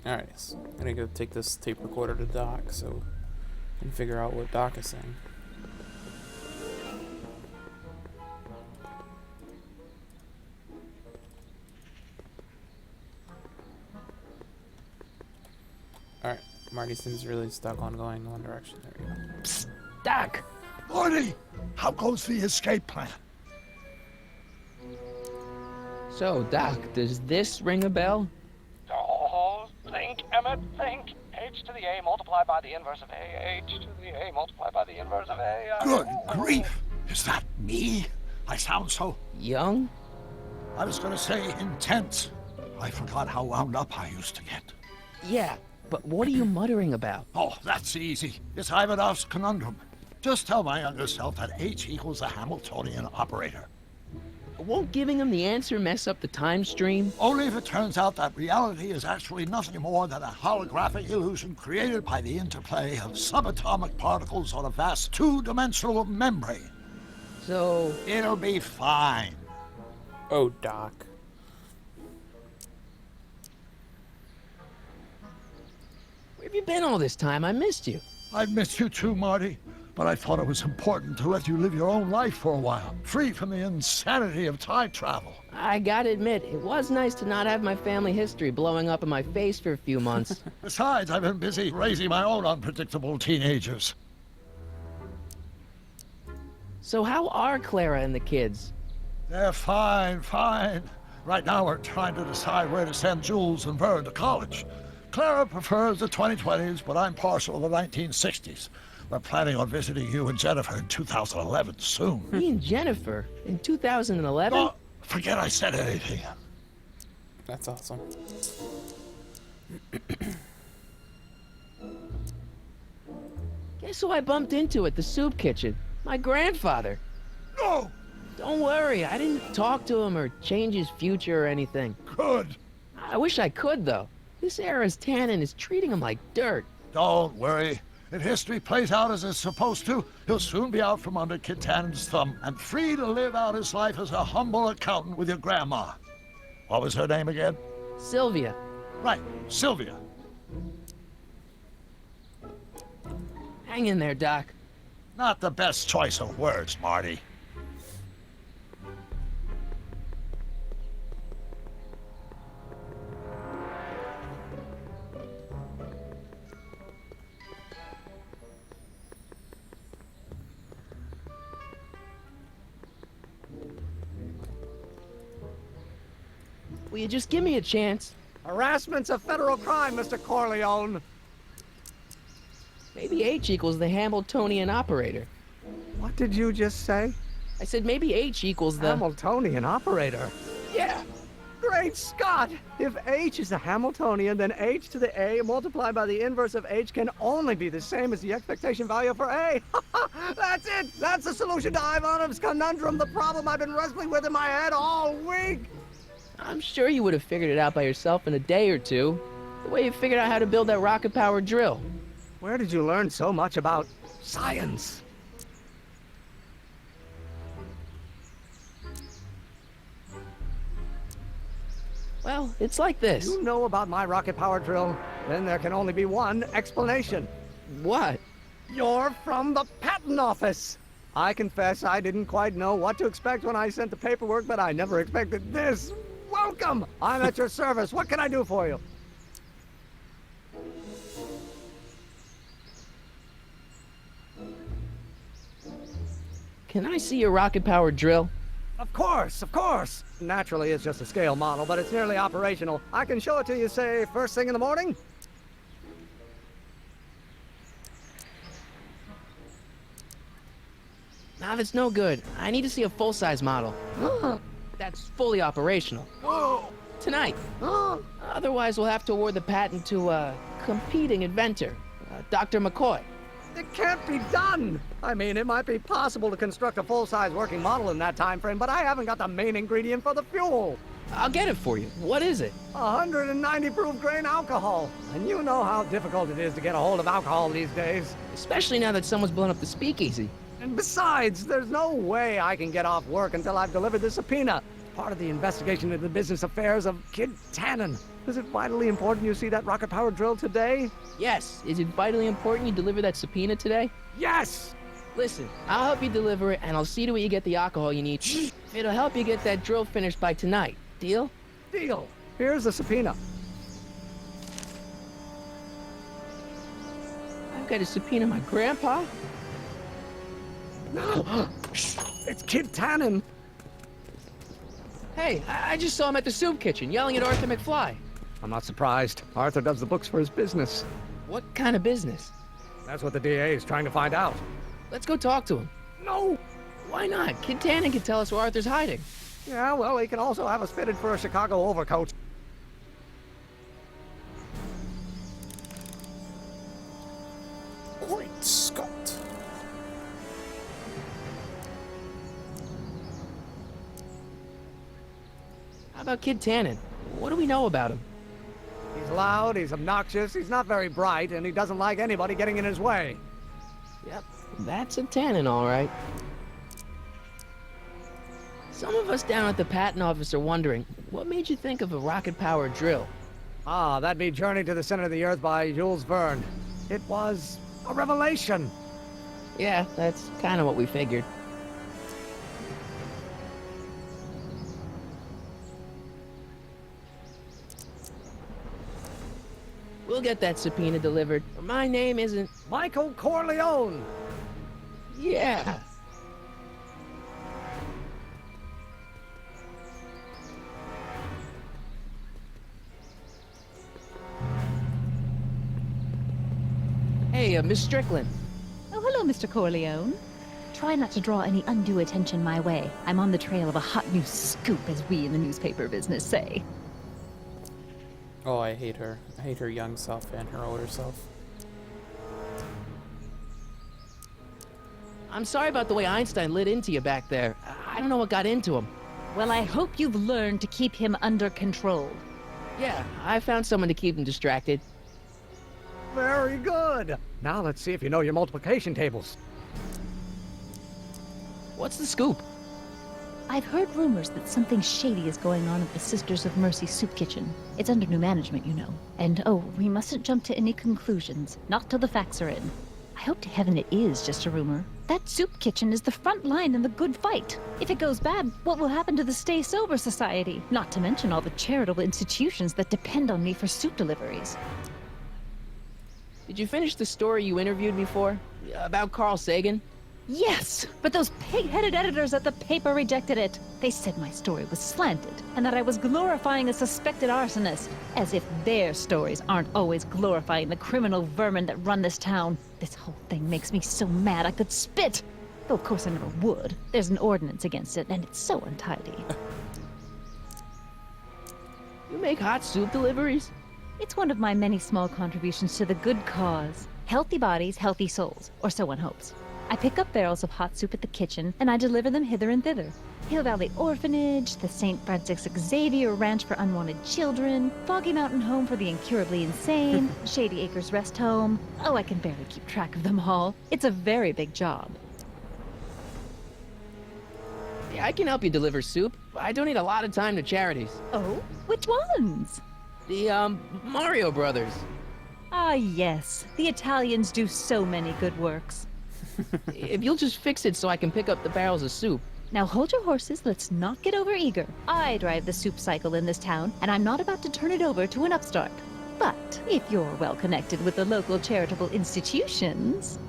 Alright, so I'm gonna go take this tape recorder to Doc so I can figure out what Doc is saying. Alright, Marty seems really stuck on going one direction. There we go. Psst, Doc! Marty, how goes the escape plan? So, Doc, does this ring a bell? Oh, think, Emmett, think. H to the A multiplied by the inverse of A. H to the A multiplied by the inverse of A. Good grief! Is that me? I sound so... Young? I was gonna say intense. I forgot how wound up I used to get. Yeah, but what are you muttering about? Oh, that's easy. It's Ivanov's conundrum. Just tell my younger self that H equals the Hamiltonian operator. Won't giving him the answer mess up the time stream? Only if it turns out that reality is actually nothing more than a holographic illusion created by the interplay of subatomic particles on a vast two-dimensional membrane. So... It'll be fine. Oh, Doc. Where have you been all this time? I missed you. I've missed you too, Marty. But I thought it was important to let you live your own life for a while, free from the insanity of time travel. I gotta admit, it was nice to not have my family history blowing up in my face for a few months. Besides, I've been busy raising my own unpredictable teenagers. So how are Clara and the kids? They're fine, fine. Right now we're trying to decide where to send Jules and Vern to college. Clara prefers the 2020s, but I'm partial to the 1960s. We're planning on visiting you and Jennifer in 2011 soon. Me and Jennifer? In 2011? Oh, forget I said anything. That's awesome. Guess who I bumped into at the soup kitchen? My grandfather. No! Don't worry, I didn't talk to him or change his future or anything. Good. I wish I could, though. This era's tannin is treating him like dirt. Don't worry. If history plays out as it's supposed to, he'll soon be out from under Kit Tannen's thumb and free to live out his life as a humble accountant with your grandma. What was her name again? Sylvia. Right, Sylvia. Hang in there, Doc. Not the best choice of words, Marty. Will you just give me a chance? Harassment's a federal crime, Mr. Corleone. Maybe H equals the Hamiltonian operator. What did you just say? I said maybe H equals the... Hamiltonian operator? Yeah! Great Scott! If H is a Hamiltonian, then H to the A multiplied by the inverse of H can only be the same as the expectation value for A. That's it! That's the solution to Ivanov's conundrum, the problem I've been wrestling with in my head all week! I'm sure you would have figured it out by yourself in a day or two. The way you figured out how to build that rocket-powered drill. Where did you learn so much about science? Well, it's like this. You know about my rocket-powered drill? Then there can only be one explanation. What? You're from the patent office! I confess I didn't quite know what to expect when I sent the paperwork, but I never expected this. Welcome! I'm at your service. What can I do for you? Can I see your rocket-powered drill? Of course, of course. Naturally, it's just a scale model, but it's nearly operational. I can show it to you, say, first thing in the morning. Nah, that's no good. I need to see a full-size model. That's fully operational. Tonight. Otherwise, we'll have to award the patent to a competing inventor, Dr. McCoy. It can't be done! I mean, it might be possible to construct a full-size working model in that time frame, but I haven't got the main ingredient for the fuel. I'll get it for you. What is it? 190 proof grain alcohol. And you know how difficult it is to get a hold of alcohol these days. Especially now that someone's blown up the speakeasy. And besides, there's no way I can get off work until I've delivered the subpoena. part of the investigation into the business affairs of Kid Tannen. Is it vitally important you see that rocket-powered drill today? Yes. Is it vitally important you deliver that subpoena today? Yes! Listen, I'll help you deliver it, and I'll see to it you get the alcohol you need. It'll help you get that drill finished by tonight. Deal? Deal. Here's the subpoena. I've got to subpoena my grandpa? It's Kid Tannen. Hey, I just saw him at the soup kitchen, yelling at Arthur McFly. I'm not surprised. Arthur does the books for his business. What kind of business? That's what the DA is trying to find out. Let's go talk to him. No! Why not? Kid Tannen can tell us where Arthur's hiding. Yeah, well, he can also have us fitted for a Chicago overcoat. Great Scott. How about Kid Tannen? What do we know about him? He's loud, he's obnoxious, he's not very bright, and he doesn't like anybody getting in his way. Yep, that's a Tannen, all right. Some of us down at the patent office are wondering, what made you think of a rocket-powered drill? Ah, that'd be Journey to the Center of the Earth by Jules Verne. It was a revelation. Yeah, that's kind of what we figured. We'll get that subpoena delivered. My name isn't... Michael Corleone! Yeah. Hey, Miss Strickland. Oh, hello, Mr. Corleone. Try not to draw any undue attention my way. I'm on the trail of a hot new scoop, as we in the newspaper business say. Oh, I hate her. I hate her young self and her older self. I'm sorry about the way Einstein lit into you back there. I don't know what got into him. Well, I hope you've learned to keep him under control. Yeah, I found someone to keep him distracted. Very good. Now let's see if you know your multiplication tables. What's the scoop? I've heard rumors that something shady is going on at the Sisters of Mercy soup kitchen. It's under new management, you know. And oh, we mustn't jump to any conclusions. Not till the facts are in. I hope to heaven it is just a rumor. That soup kitchen is the front line in the good fight. If it goes bad, what will happen to the Stay Sober Society? Not to mention all the charitable institutions that depend on me for soup deliveries. Did you finish the story you interviewed me for? About Carl Sagan? Yes, but those pig-headed editors at the paper rejected it. They said my story was slanted, and that I was glorifying a suspected arsonist. As if their stories aren't always glorifying the criminal vermin that run this town. This whole thing makes me so mad I could spit. Though of course I never would. There's an ordinance against it, and it's so untidy. You make hot soup deliveries? It's one of my many small contributions to the good cause. Healthy bodies, healthy souls, or so one hopes. I pick up barrels of hot soup at the kitchen, and I deliver them hither and thither. Hill Valley Orphanage, the St. Francis Xavier Ranch for Unwanted Children, Foggy Mountain Home for the Incurably Insane, Shady Acres Rest Home. Oh, I can barely keep track of them all. It's a very big job. Yeah, I can help you deliver soup. I donate a lot of time to charities. Oh? Which ones? The, Mario Brothers. Ah, yes. The Italians do so many good works. If you'll just fix it so I can pick up the barrels of soup. Now hold your horses, let's not get overeager. I drive the soup cycle in this town, and I'm not about to turn it over to an upstart. But if you're well connected with the local charitable institutions,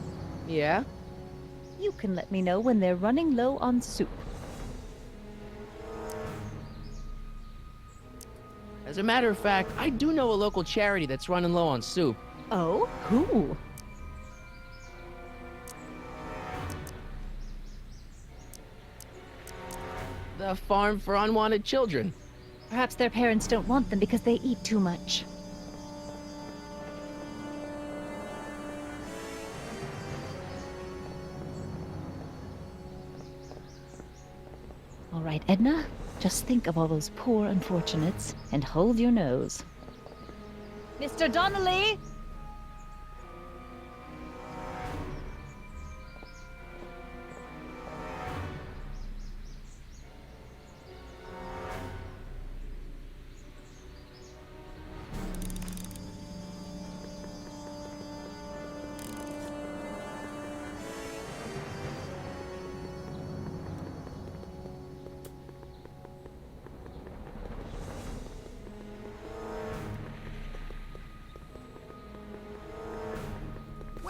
Yeah? you can let me know when they're running low on soup. As a matter of fact, I do know a local charity that's running low on soup. Oh? Who? The Farm for Unwanted Children. Perhaps their parents don't want them because they eat too much. All right, Edna, just think of all those poor unfortunates and hold your nose. Mr. Donnelly!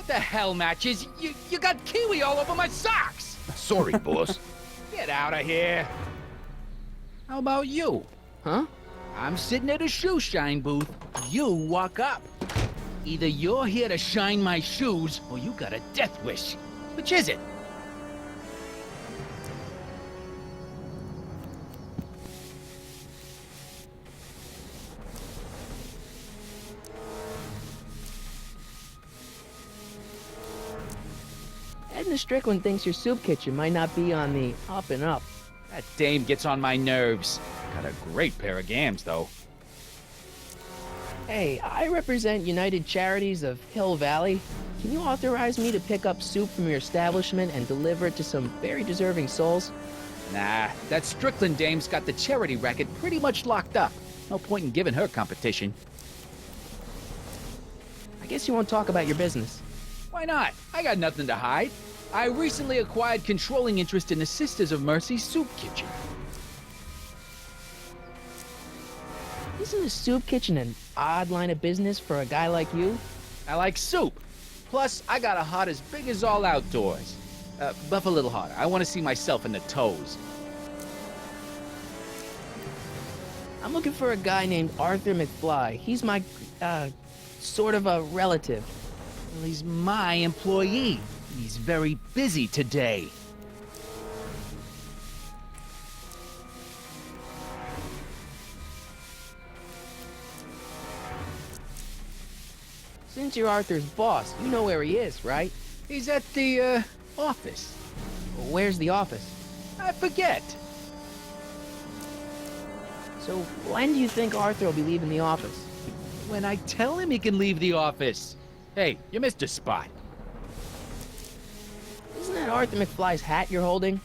What the hell, Matches? You got kiwi all over my socks! Sorry, boss. Get out of here! How about you? Huh? I'm sitting at a shoe shine booth. You walk up. Either you're here to shine my shoes, or you got a death wish. Which is it? Edna Strickland thinks your soup kitchen might not be on the up and up. That dame gets on my nerves. Got a great pair of gams, though. Hey, I represent United Charities of Hill Valley. Can you authorize me to pick up soup from your establishment and deliver it to some very deserving souls? Nah, that Strickland dame's got the charity racket pretty much locked up. No point in giving her competition. I guess you won't talk about your business. Why not? I got nothing to hide. I recently acquired controlling interest in the Sisters of Mercy soup kitchen. Isn't a soup kitchen an odd line of business for a guy like you? I like soup. Plus, I got a heart as big as all outdoors. Buff a little harder. I want to see myself in the toes. I'm looking for a guy named Arthur McFly. He's my, sort of a relative. Well, he's my employee. He's very busy today. Since you're Arthur's boss, you know where he is, right? He's at the, office. Where's the office? I forget. So when do you think Arthur will be leaving the office? When I tell him he can leave the office. Hey, you missed a spot. Isn't that Arthur McFly's hat you're holding?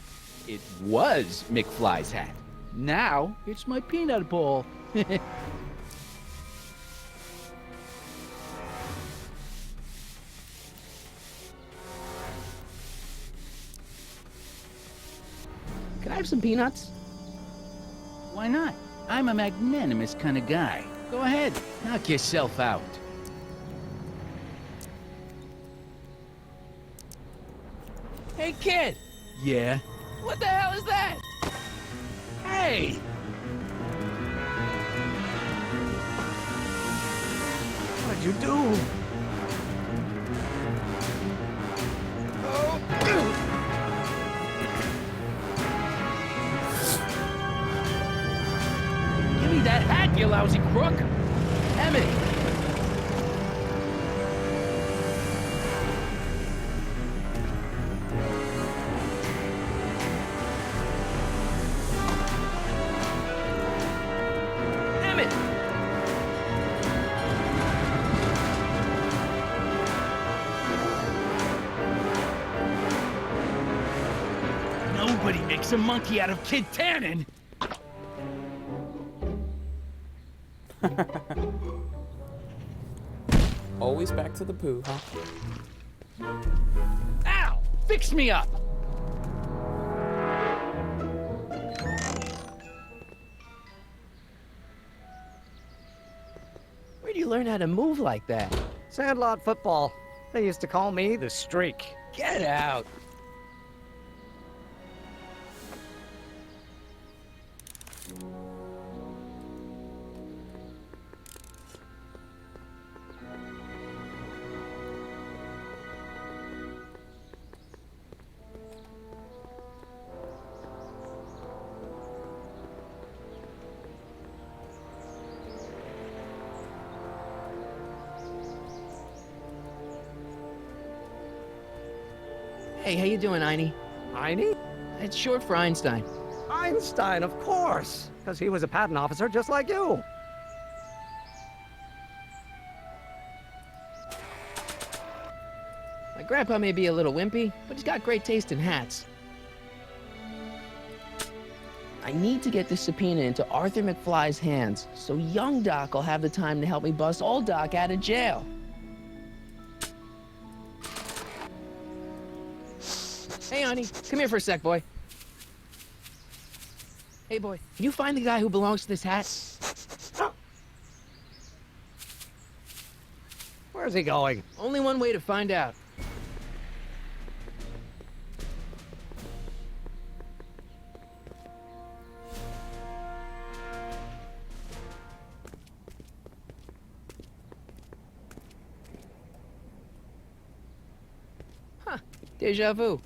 It was McFly's hat. Now, it's my peanut ball. Can I have some peanuts? Why not? I'm a magnanimous kind of guy. Go ahead, knock yourself out. Hey, kid! Yeah? What the hell is that? Hey! What'd you do? Give me that hat, you lousy crook! Emmett! Emmett! Nobody makes a monkey out of Kid Tannen! Always back to the poo, huh? Ow! Fix me up! Where'd you learn how to move like that? Sandlot football. They used to call me the Streak. Get out! Hey, how you doing, Einie? Einie? It's short for Einstein. Einstein, of course. Because he was a patent officer just like you. My grandpa may be a little wimpy, but he's got great taste in hats. I need to get this subpoena into Arthur McFly's hands, so young Doc will have the time to help me bust old Doc out of jail. Hey, honey, come here for a sec, boy. Hey, boy, can you find the guy who belongs to this hat? Where's he going? Only one way to find out. Deja vu.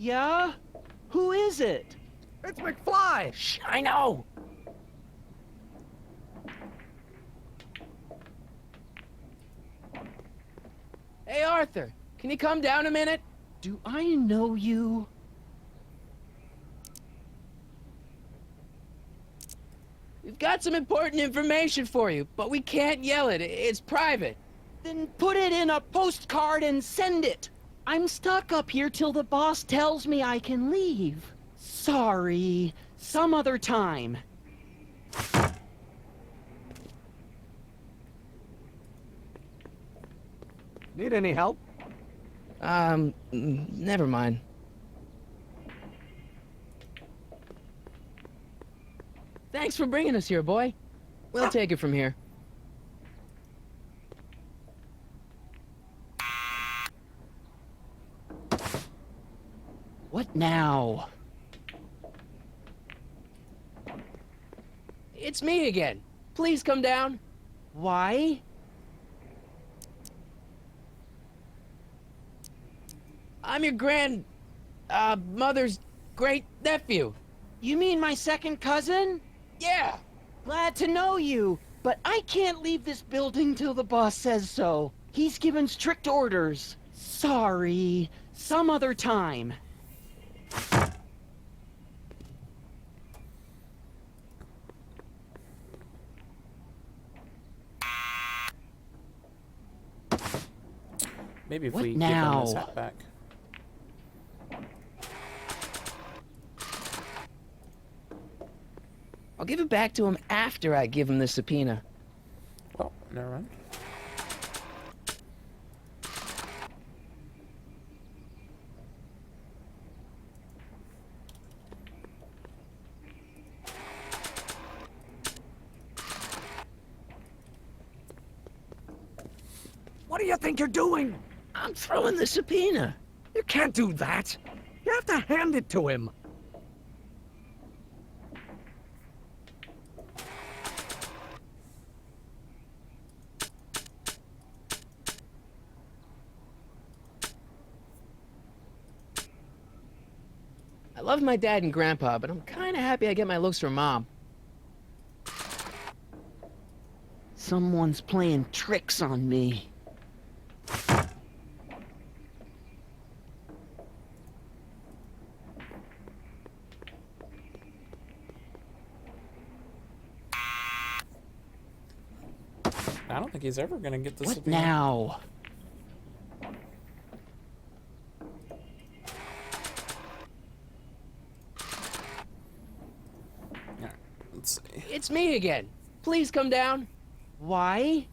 Yeah? Who is it? It's McFly! Shh, I know! Hey, Arthur, can you come down a minute? Do I know you? We've got some important information for you, but we can't yell it. It's private. Then put it in a postcard and send it. I'm stuck up here till the boss tells me I can leave. Sorry. Some other time. Need any help? Never mind. Thanks for bringing us here, boy. We'll take it from here. What now? It's me again. Please come down. Why? I'm your mother's great nephew. You mean my second cousin? Yeah. Glad to know you, but I can't leave this building till the boss says so. He's given strict orders. Sorry. Some other time. Maybe if What we give him his now? hat back. I'll give it back to him after I give him the subpoena. Well, never mind. What do you think you're doing? I'm throwing the subpoena. You can't do that. You have to hand it to him. I love my dad and grandpa, but I'm kind of happy I get my looks from mom. Someone's playing tricks on me. I don't think he's ever gonna get this. What now? Alright, let's see. It's me again. Please come down. Why?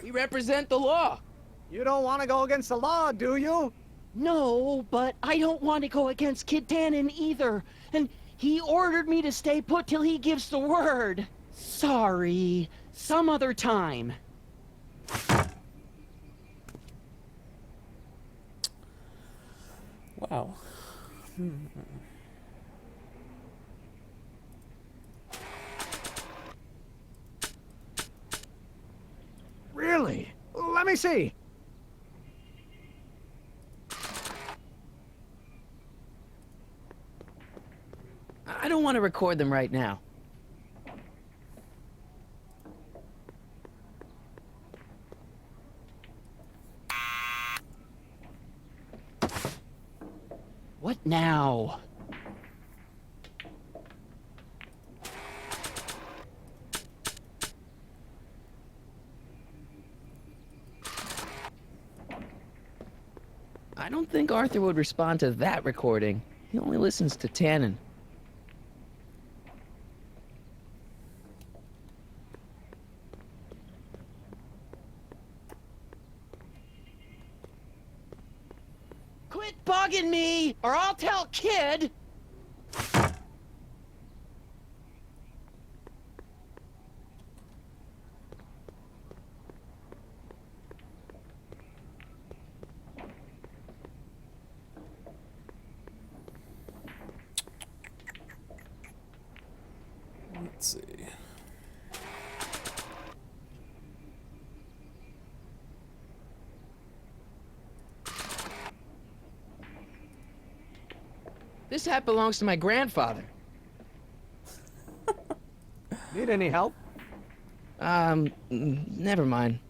We represent the law. You don't want to go against the law, do you? No, but I don't want to go against Kid Tannen either. And he ordered me to stay put till he gives the word. Sorry. Some other time. Wow. Really? Let me see. I don't want to record them right now. What now? I don't think Arthur would respond to that recording. He only listens to Tannen. Quit bugging me, or I'll tell Kid! Let's see. This hat belongs to my grandfather. Need any help? Never mind.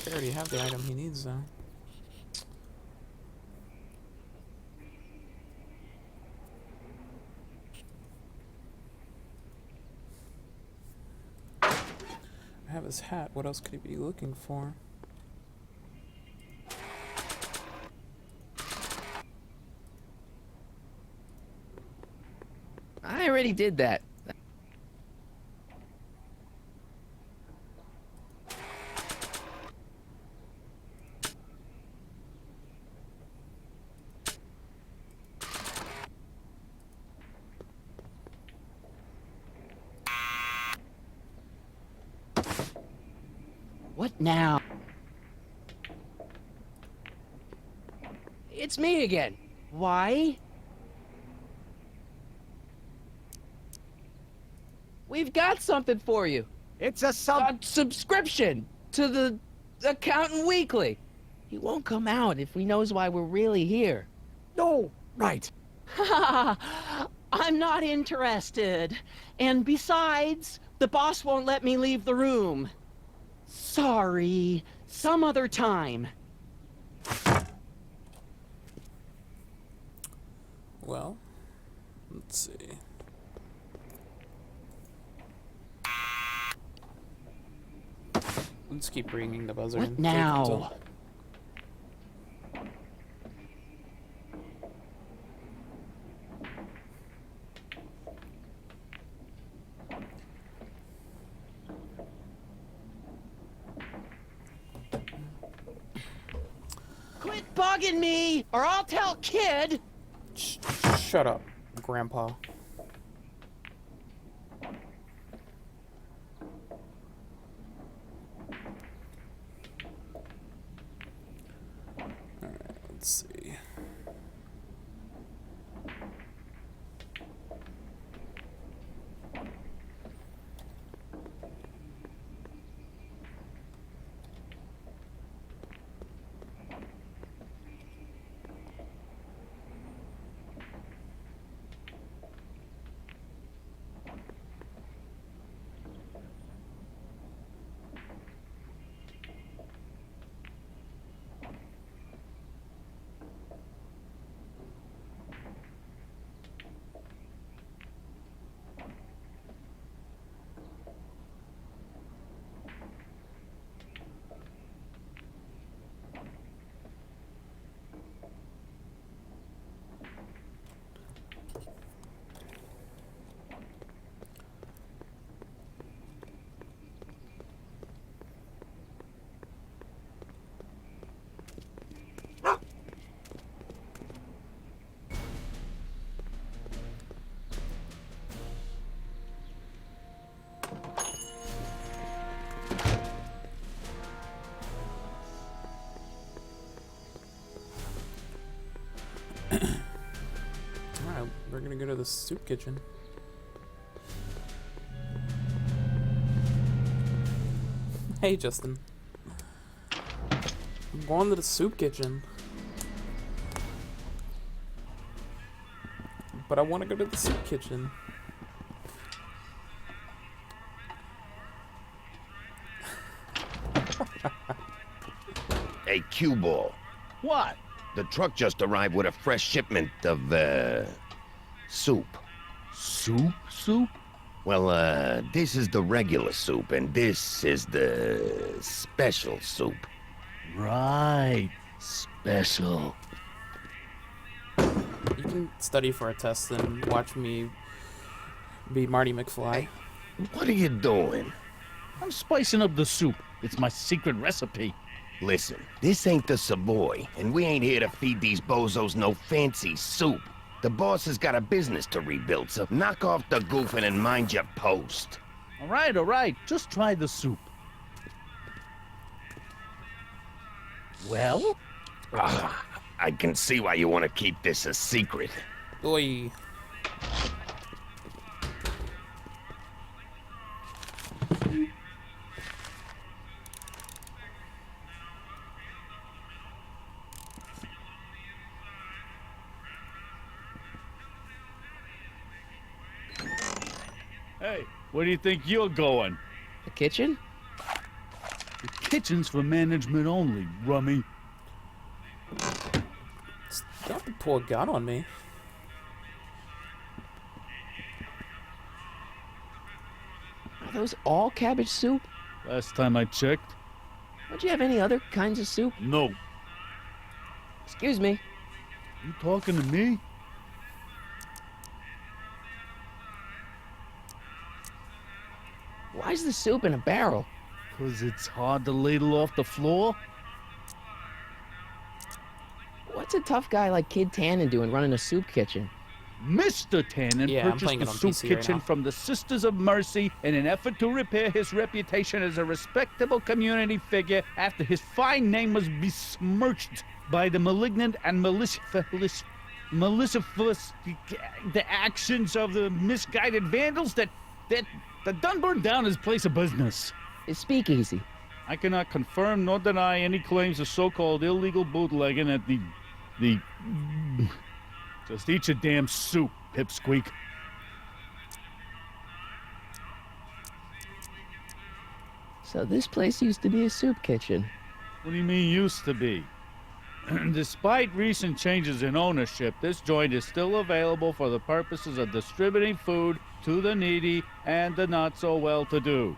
I already have the item he needs, though. I have his hat. What else could he be looking for? I already did that. What now? It's me again. Why? We've got something for you. It's a A subscription to the Accountant Weekly. He won't come out if he knows why we're really here. No, right. I'm not interested. And besides, the boss won't let me leave the room. Sorry. Some other time. Well, let's see. Let's keep ringing the buzzer. What until he comes now? up. Quit bugging me, or I'll tell Kid. Shut up, Grandpa. Alright, let's see. Alright, we're gonna go to the soup kitchen. Hey, Justin. I'm going to the soup kitchen. But I want to go to the soup kitchen. Hey, cue ball. What? The truck just arrived with a fresh shipment of, soup. Soup? Soup? Well, this is the regular soup, and this is the special soup. Right. Special. You can study for a test and watch me be Marty McFly. What are you doing? I'm spicing up the soup. It's my secret recipe. Listen, this ain't the Savoy, and we ain't here to feed these bozos no fancy soup. The boss has got a business to rebuild, so knock off the goofing and mind your post. All right. Just try the soup. Well? Ah, I can see why you want to keep this a secret. Oi. Hey, where do you think you're going? The kitchen? The kitchen's for management only, rummy. Don't pull a gun on me. Are those all cabbage soup? Last time I checked, Don't you have any other kinds of soup? no. Excuse me. You talking to me? Why's the soup in a barrel? 'Cause it's hard to ladle off the floor? What's a tough guy like Kid Tannen doing running a soup kitchen? Mr. Tannen Yeah, I'm purchased playing the it on soup PC right kitchen now. from the Sisters of Mercy in an effort to repair his reputation as a respectable community figure after his fine name was besmirched by the malignant and malicious the actions of the misguided vandals that done burned down his place of business. It's speakeasy. I cannot confirm nor deny any claims of so-called illegal bootlegging at the Just eat your damn soup, pipsqueak. So this place used to be a soup kitchen. What do you mean used to be? Despite recent changes in ownership, this joint is still available for the purposes of distributing food to the needy and the not so well-to-do,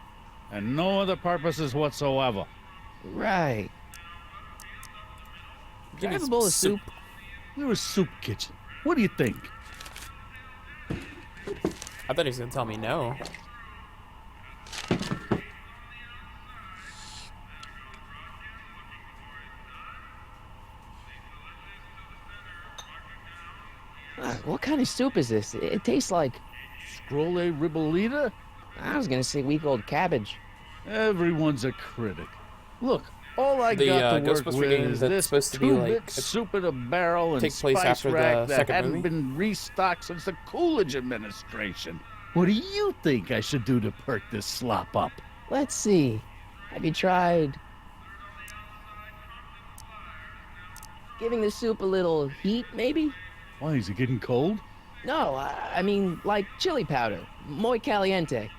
and no other purposes whatsoever. Right. Give me Have a bowl of soup. We're a soup kitchen. What do you think? I thought he was gonna tell me no. What kind of soup is this? It tastes like... Scrolle ribolita? I was gonna say week-old cabbage. Everyone's a critic. Look, all I The, got to work Ghostbuster with game is that's this supposed to be, two-bit like, soup in a barrel and take place spice after the rack that second hadn't movie? been restocked since the Coolidge administration. What do you think I should do to perk this slop up? Let's see. Have you tried... giving the soup a little heat, maybe? Why, is it getting cold? No, I mean, like chili powder. Muy caliente.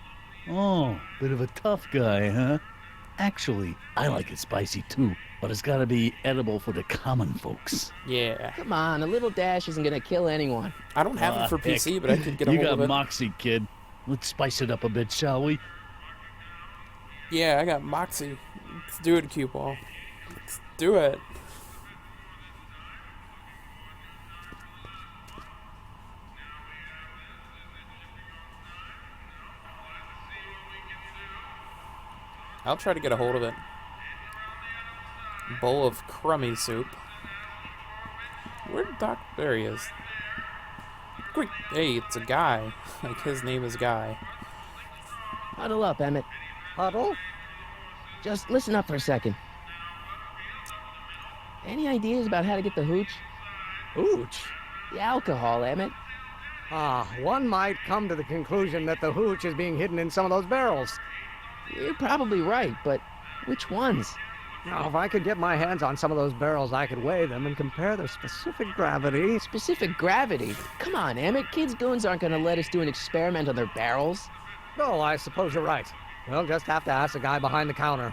Oh, bit of a tough guy, huh? Actually, I like it spicy too, but it's gotta be edible for the common folks. Yeah. Come on, a little dash isn't gonna kill anyone. I don't have it for Heck, PC, but I could get a You hold got of it. moxie, kid. Let's spice it up a bit, shall we? Yeah, I got Moxie. Let's do it, cue ball. Let's do it. I'll try to get a hold of it. Bowl of crummy soup. Where did Doc? There he is. Quick! Hey, it's a guy. Like, his name is Guy. Huddle up, Emmett. Huddle? Just listen up for a second. Any ideas about how to get the hooch? Hooch? The alcohol, Emmett. One might come to the conclusion that the hooch is being hidden in some of those barrels. You're probably right, but which ones? Now, if I could get my hands on some of those barrels, I could weigh them and compare their specific gravity. Specific gravity? Come on, Emmett. Kids' goons aren't gonna let us do an experiment on their barrels. Oh, I suppose you're right. We'll just have to ask the guy behind the counter.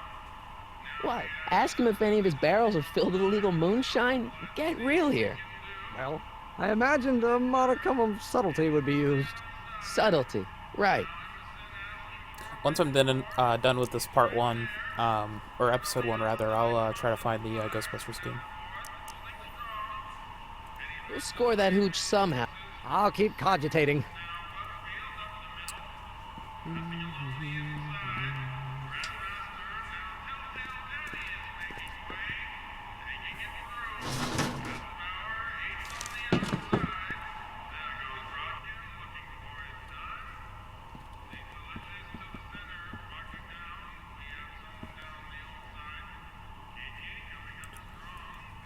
What? Ask him if any of his barrels are filled with illegal moonshine? Get real here. Well, I imagined a modicum of subtlety would be used. Subtlety. Right. Once I'm done with this part one, or episode one rather, I'll try to find the Ghostbusters game. We'll score that hooch somehow. I'll keep cogitating. Mm-hmm.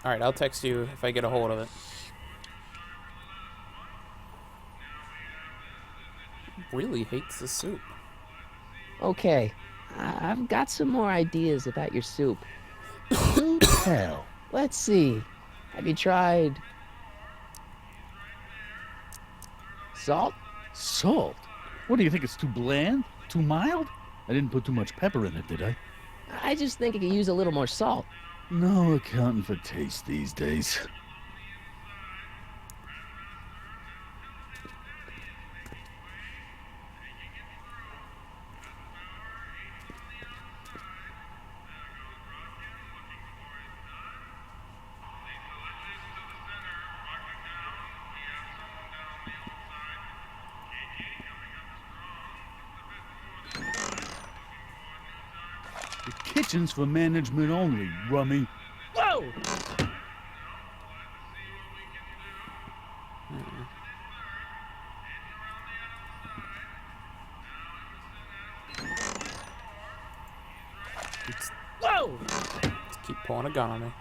Alright, I'll text you if I get a hold of it. Really hates the soup. Okay, I've got some more ideas about your soup. Do tell. Let's see. Have you tried salt? Salt? What do you think? It's too bland? Too mild? I didn't put too much pepper in it, did I? I just think it could use a little more salt. No accounting for taste these days. The kitchen's for management only, rummy. Whoa! Whoa! Just keep pulling a gun on me.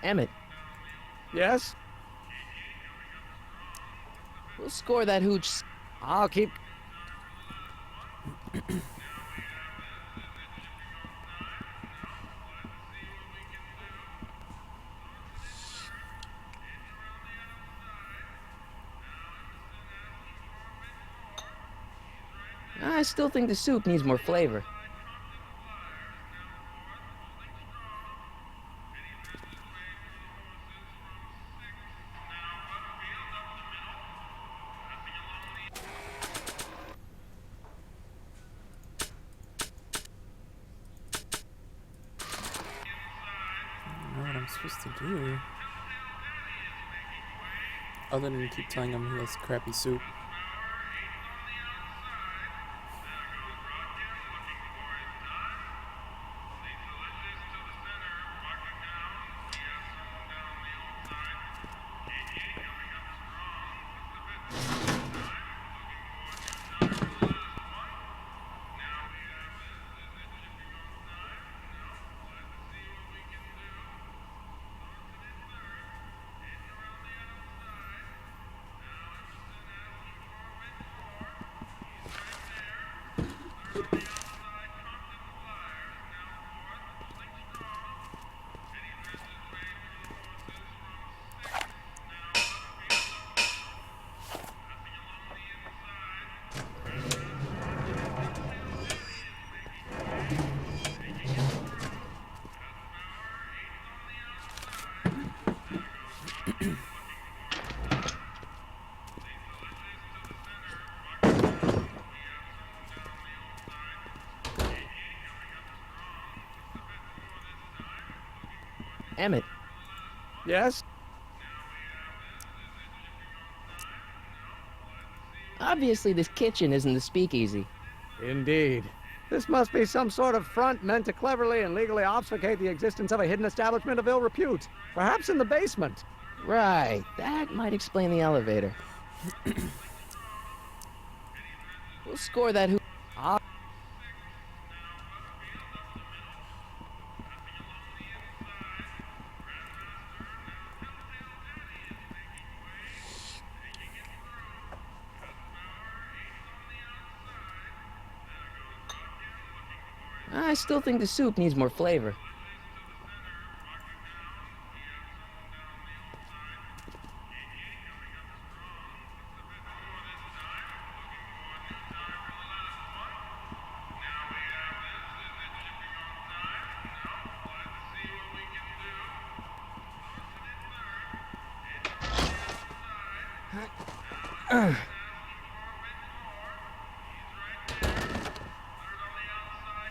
Emmett, Yes? we'll score that hooch. I'll keep... I still think the soup needs more flavor. I don't know what I'm supposed to do. Other than keep telling him he has crappy soup. Emmett, Yes? obviously this kitchen isn't the speakeasy. Indeed. This must be some sort of front meant to cleverly and legally obfuscate the existence of a hidden establishment of ill repute. Perhaps in the basement. Right, that might explain the elevator. We'll score that hooch. I still think the soup needs more flavor.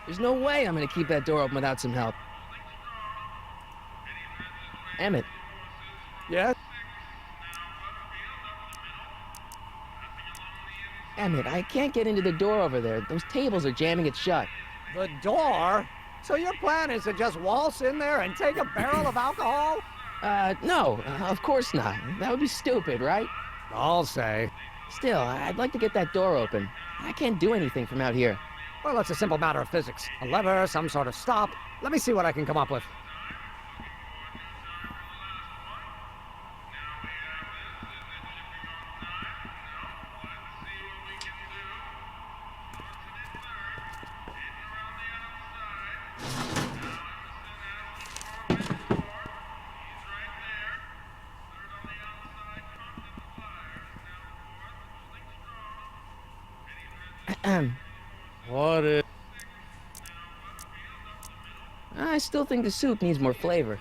There's no way I'm gonna keep that door open without some help. Emmett, Yes? Emmett, I can't get into the door over there. Those tables are jamming it shut. The door? So your plan is to just waltz in there and take a barrel of alcohol? No, of course not. That would be stupid, right? I'll say. Still, I'd like to get that door open. I can't do anything from out here. Well, it's a simple matter of physics. A lever, some sort of stop. Let me see what I can come up with. What is... I still think the soup needs more flavor.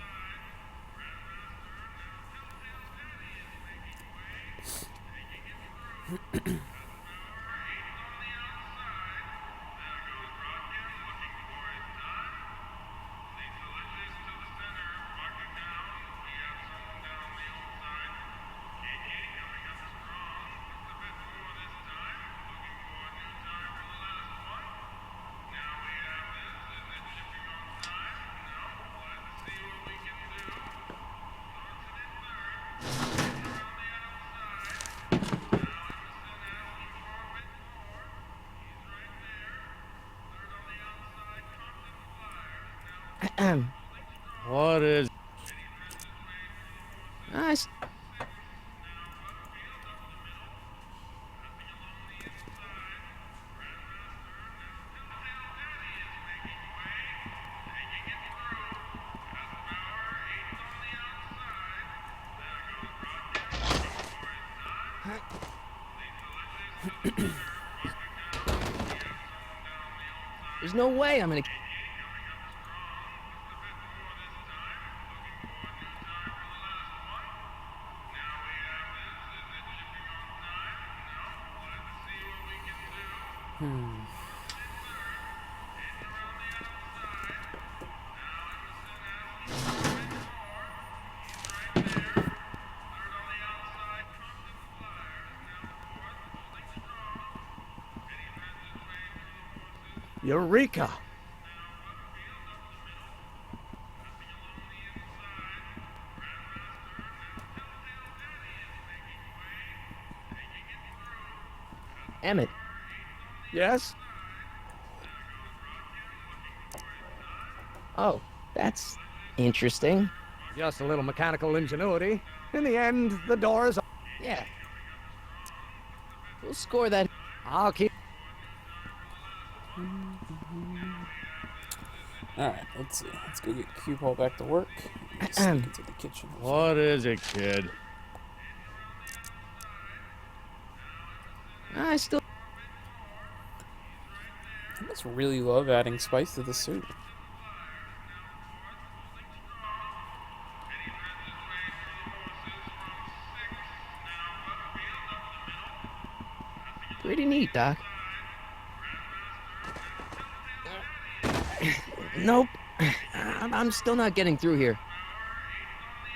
What is... I s- There's no way I'm gonna... Eureka! Emmett, Yes? oh, that's interesting. Just a little mechanical ingenuity. In the end, the door is... Yeah. We'll score that. I'll keep... Alright, let's see. Let's go get Cue Ball back to work. And sneak into the kitchen. What is it, kid? I still... I must really love adding spice to the soup. Pretty neat, Doc. Nope. I'm still not getting through here.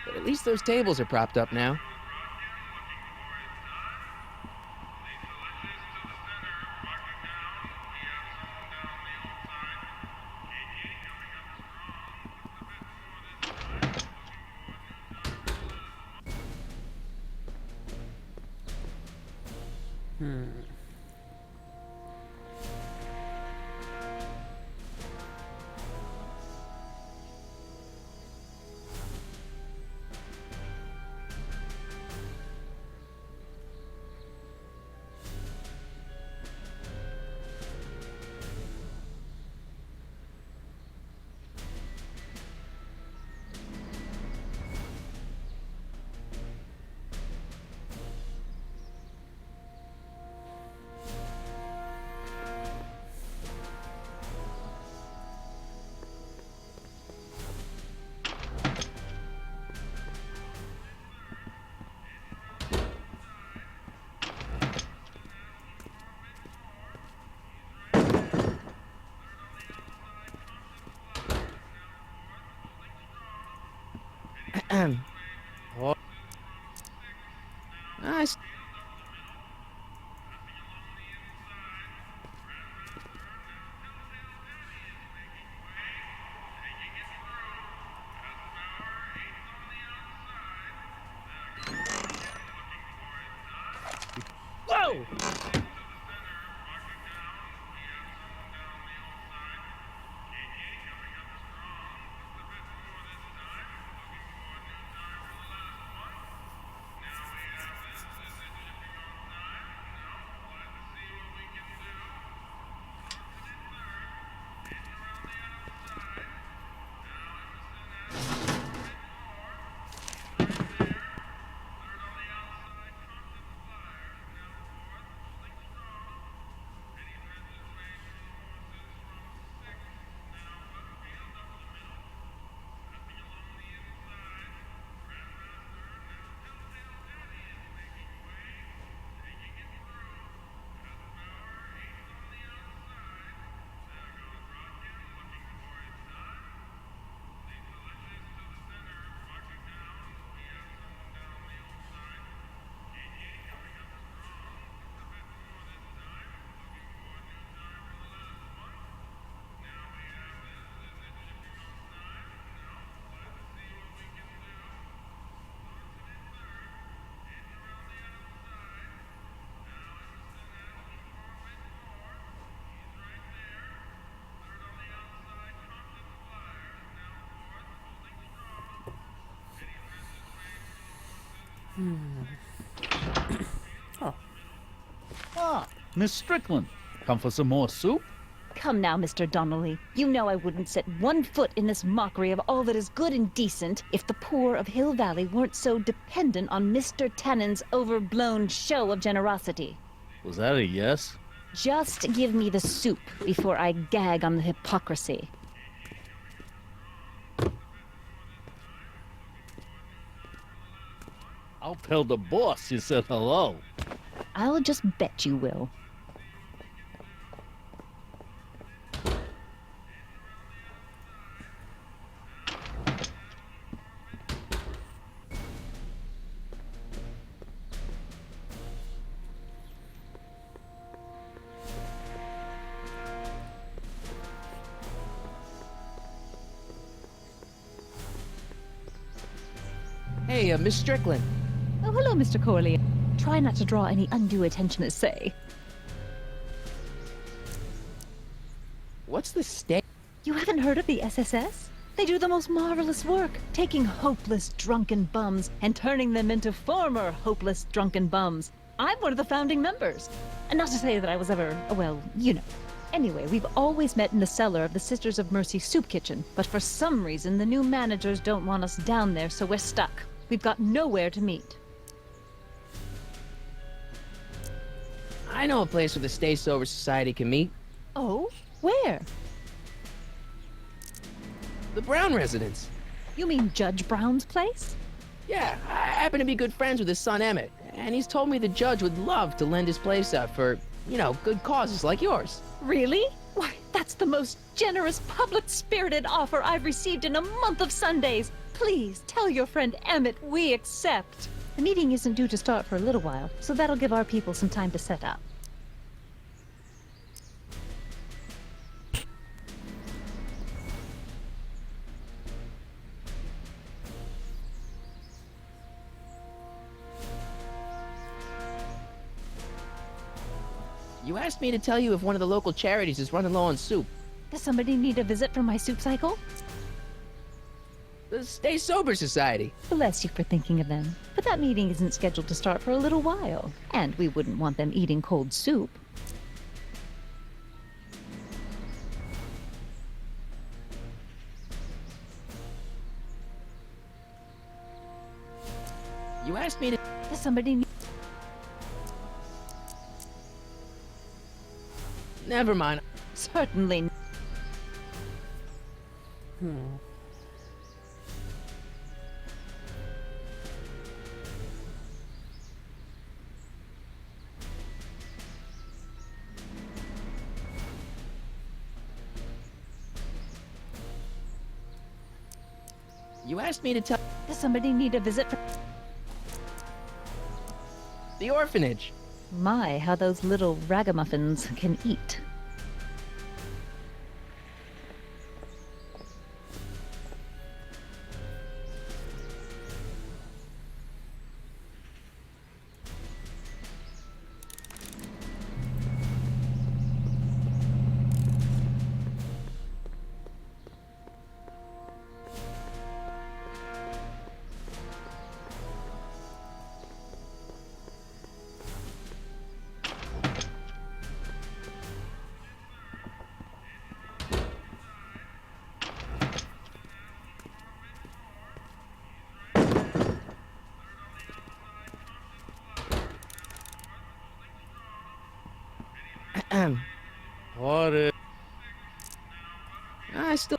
But at least those tables are propped up now. What? I s- go! Ah, Miss Strickland. Come for some more soup? Come now, Mr. Donnelly. You know I wouldn't set one foot in this mockery of all that is good and decent if the poor of Hill Valley weren't so dependent on Mr. Tennant's overblown show of generosity. Was that a yes? Just give me the soup before I gag on the hypocrisy. I'll tell the boss you said hello. I'll just bet you will. Hey, Miss Strickland. Oh, hello, Mr. Corley. Try not to draw any undue attention, as say. What's the state? You haven't heard of the SSS? They do the most marvelous work, taking hopeless drunken bums and turning them into former hopeless drunken bums. I'm one of the founding members. And not to say that I was ever, well, you know. Anyway, we've always met in the cellar of the Sisters of Mercy soup kitchen, but for some reason the new managers don't want us down there, so we're stuck. We've got nowhere to meet. I know a place where the Stay Sober Society can meet. Oh? Where? The Brown residence. You mean Judge Brown's place? Yeah, I happen to be good friends with his son Emmett, and he's told me the judge would love to lend his place out for, you know, good causes like yours. Really? Why, that's the most generous, public-spirited offer I've received in a month of Sundays. Please, tell your friend Emmett we accept. The meeting isn't due to start for a little while, so that'll give our people some time to set up. You asked me to tell you if one of the local charities is running low on soup. Does somebody need a visit from my soup cycle? The Stay Sober Society. Bless you for thinking of them. But that meeting isn't scheduled to start for a little while, and we wouldn't want them eating cold soup. You asked me to... Does somebody need... Never mind. Certainly. You asked me to tell... Does somebody need a visit from... The orphanage. My, how those little ragamuffins can eat. What is... I still...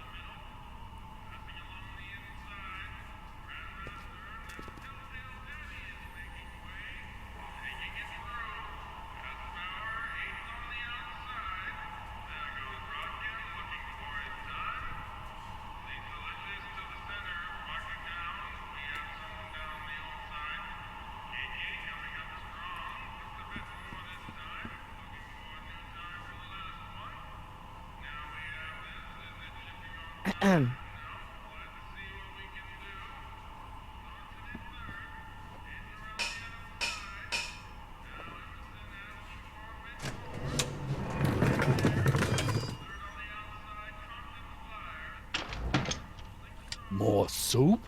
More soup?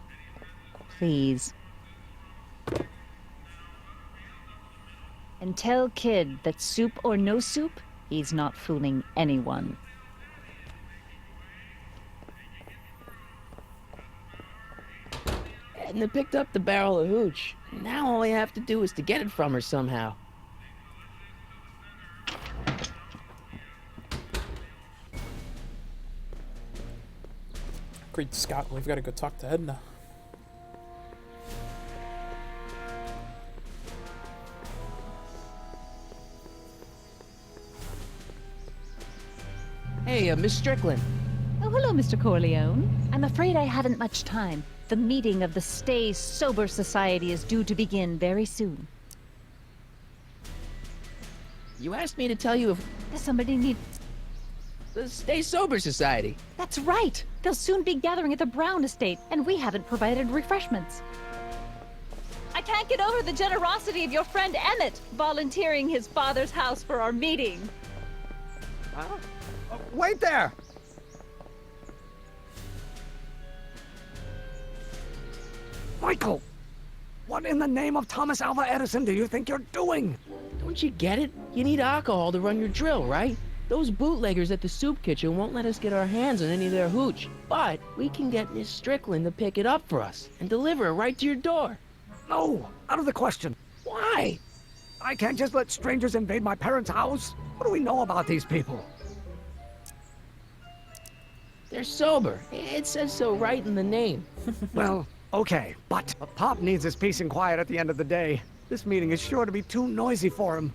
Please. And tell Kid that soup or no soup, he's not fooling anyone. Edna picked up the barrel of hooch. Now all I have to do is to get it from her somehow. Great Scott, we've got to go talk to Edna. Hey, Miss Strickland. Oh, hello, Mr. Corleone. I'm afraid I haven't much time. The meeting of the Stay Sober Society is due to begin very soon. You asked me to tell you if Does somebody need... the Stay Sober Society. That's right! They'll soon be gathering at the Brown estate, and we haven't provided refreshments. I can't get over the generosity of your friend Emmett, volunteering his father's house for our meeting. Huh? Wait there! Michael! What in the name of Thomas Alva Edison do you think you're doing? Don't you get it? You need alcohol to run your drill, right? Those bootleggers at the soup kitchen won't let us get our hands on any of their hooch. But we can get Miss Strickland to pick it up for us and deliver it right to your door. No, out of the question. Why? I can't just let strangers invade my parents' house. What do we know about these people? They're sober. It says so right in the name. Well, okay, but Pop needs his peace and quiet at the end of the day. This meeting is sure to be too noisy for him.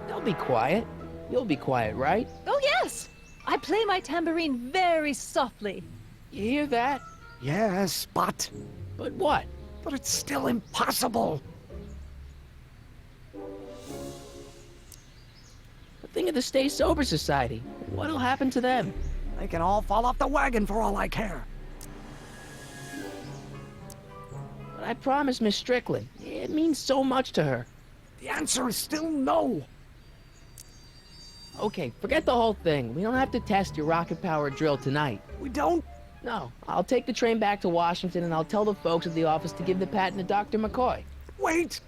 They'll be quiet. You'll be quiet, right? Oh, yes! I play my tambourine very softly. You hear that? Yes, but But what? it's still impossible. Think of the Stay Sober Society. What'll happen to them? They can all fall off the wagon for all I care. But I promised Miss Strickland. It means so much to her. The answer is still no. Okay, forget the whole thing. We don't have to test your rocket power drill tonight. We don't? No, I'll take the train back to Washington and I'll tell the folks at the office to give the patent to Dr. McCoy. Wait!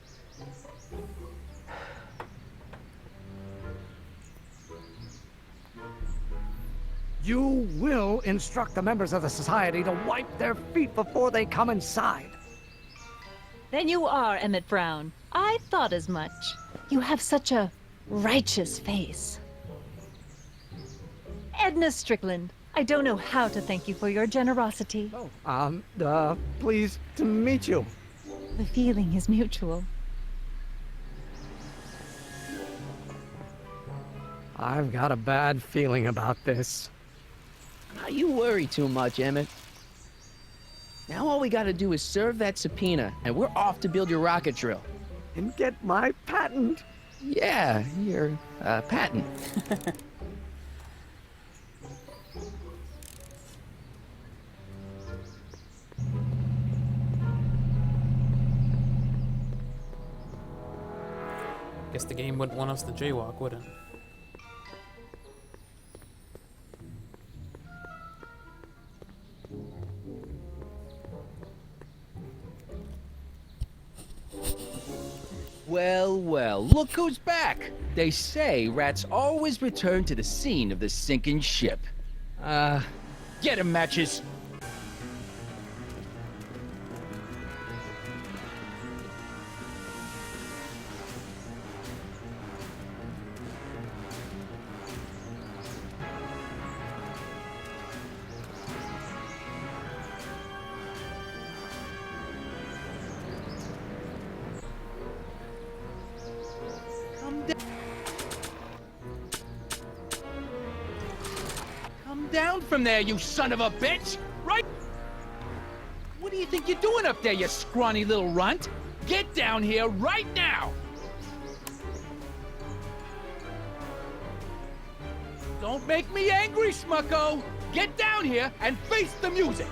You will instruct the members of the society to wipe their feet before they come inside. Then you are Emmett Brown. I thought as much. You have such a righteous face. Edna Strickland, I don't know how to thank you for your generosity. Pleased to meet you. The feeling is mutual. I've got a bad feeling about this. Now you worry too much, Emmett. Now all we gotta do is serve that subpoena, and we're off to build your rocket drill. And get my patent. Yeah, your patent. Guess the game wouldn't want us to jaywalk, would it? Well, well, look who's back! They say rats always return to the scene of the sinking ship. Get 'em, Matches! down from there, you son of a bitch! Right? What do you think you're doing up there, you scrawny little runt? Get down here right now! Don't make me angry, Smucko! Get down here and face the music!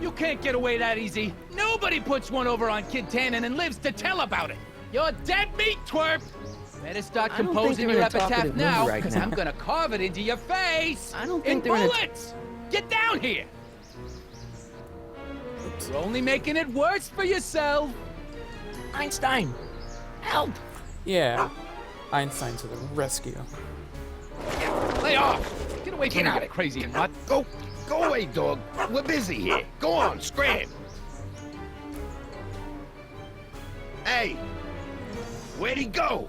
You can't get away that easy. Nobody puts one over on Kid Tannen and lives to tell about it. You're dead meat, twerp! Better start I don't think composing they're your in a talkative epitaph mood now, right because now. I'm gonna carve it into your face! I don't In think they're in a... bullets! Get down here! Oops. You're only making it worse for yourself! Einstein! Help! Yeah. Einstein to the rescue. Lay off! Get away from me, you crazy nut! Go away, dog. We're busy here. Go on, scram. Hey, where'd he go?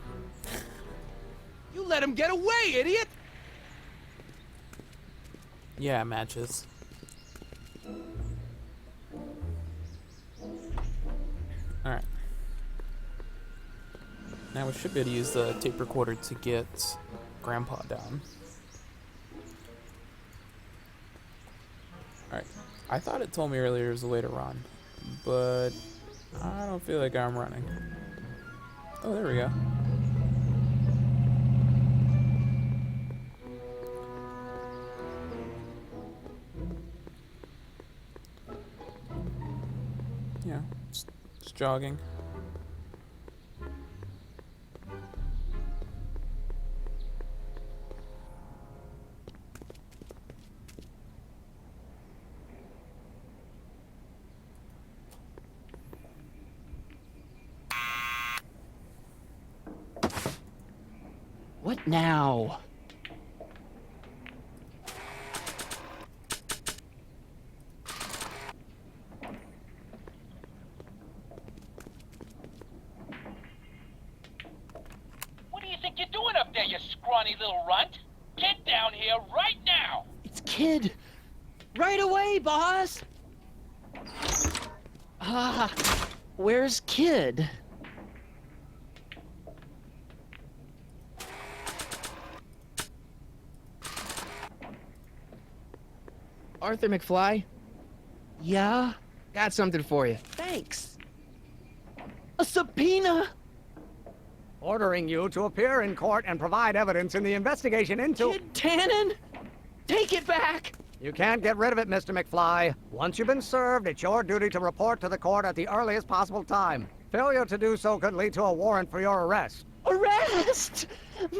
You let him get away, idiot! Yeah, matches. Alright. Now we should be able to use the tape recorder to get Grandpa down. Alright. I thought it told me earlier there was a way to run, but I don't feel like I'm running. Oh, there we go. Yeah, just jogging. What now? What do you think you're doing up there, you scrawny little runt? Get down here right now! It's Kid. Right away, boss. Ah, where's Kid? Arthur McFly, Yeah? got something for you. Thanks. A subpoena? Ordering you to appear in court and provide evidence in the investigation into... Kid Tannen? Take it back! You can't get rid of it, Mr. McFly. Once you've been served, it's your duty to report to the court at the earliest possible time. Failure to do so could lead to a warrant for your arrest. Arrest!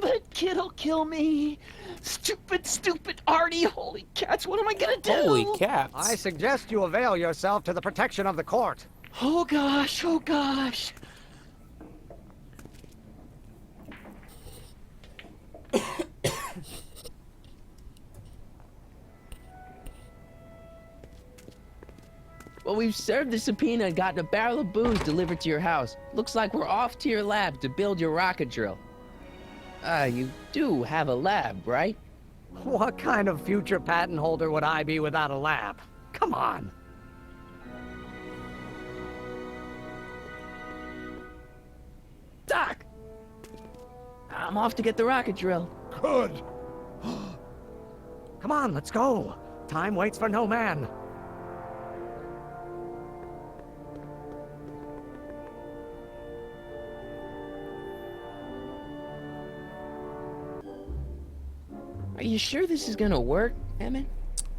But Kid'll kill me. Stupid, stupid Artie. Holy cats, what am I gonna do? Holy cats! I suggest you avail yourself to the protection of the court. Oh gosh, oh gosh. Well, we've served the subpoena and gotten a barrel of booze delivered to your house. Looks like we're off to your lab to build your rocket drill. You do have a lab, right? What kind of future patent holder would I be without a lab? Come on. Doc! I'm off to get the rocket drill. Good. Come on, let's go. Time waits for no man. Are you sure this is gonna work, Emmett?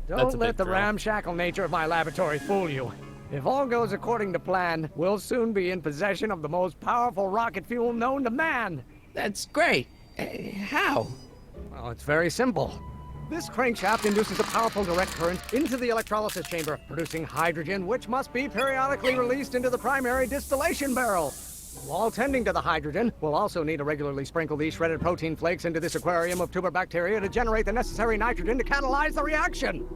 That's a Don't big let the drill. ramshackle nature of my laboratory fool you. If all goes according to plan, we'll soon be in possession of the most powerful rocket fuel known to man. That's great. How? Well, it's very simple. This crankshaft induces a powerful direct current into the electrolysis chamber, producing hydrogen, which must be periodically released into the primary distillation barrel. While tending to the hydrogen, we'll also need to regularly sprinkle these shredded protein flakes into this aquarium of tuber bacteria to generate the necessary nitrogen to catalyze the reaction.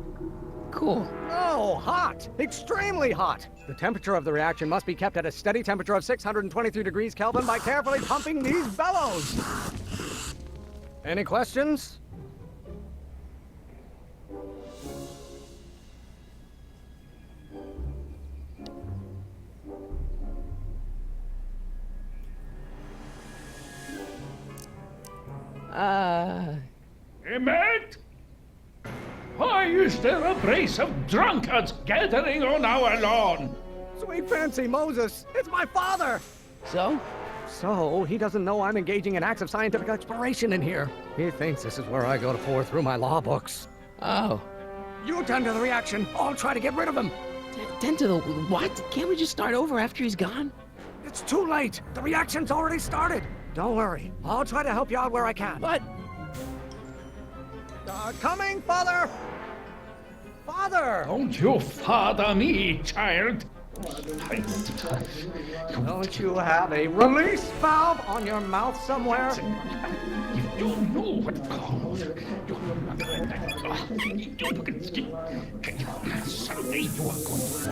Cool. No, hot! Extremely hot! The temperature of the reaction must be kept at a steady temperature of 623 degrees Kelvin by carefully pumping these bellows. Any questions? Emmett? Why is there a brace of drunkards gathering on our lawn? Sweet fancy Moses, it's my father! So? So, he doesn't know I'm engaging in acts of scientific exploration in here. He thinks this is where I go to pour through my law books. Oh. You attend to the reaction. I'll try to get rid of him. Tend to the what? Can't we just start over after he's gone? It's too late. The reaction's already started. Don't worry. I'll try to help you out where I can. But Coming, Father! Father! Don't you father me, child. Don't you have a release valve on your mouth somewhere? You don't know what called. Someday you are going to.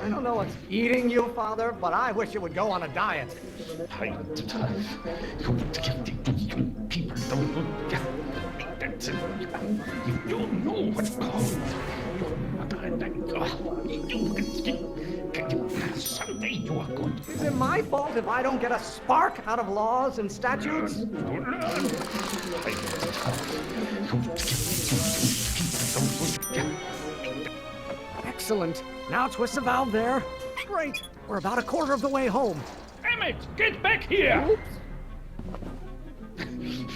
I don't know what's eating you, Father, but I wish you would go on a diet. People don't. You don't know what's called. Someday you are going to. Is it my fault if I don't get a spark out of laws and statutes? Excellent. Now twist the valve there. Great. We're about a quarter of the way home. Emmett, get back here!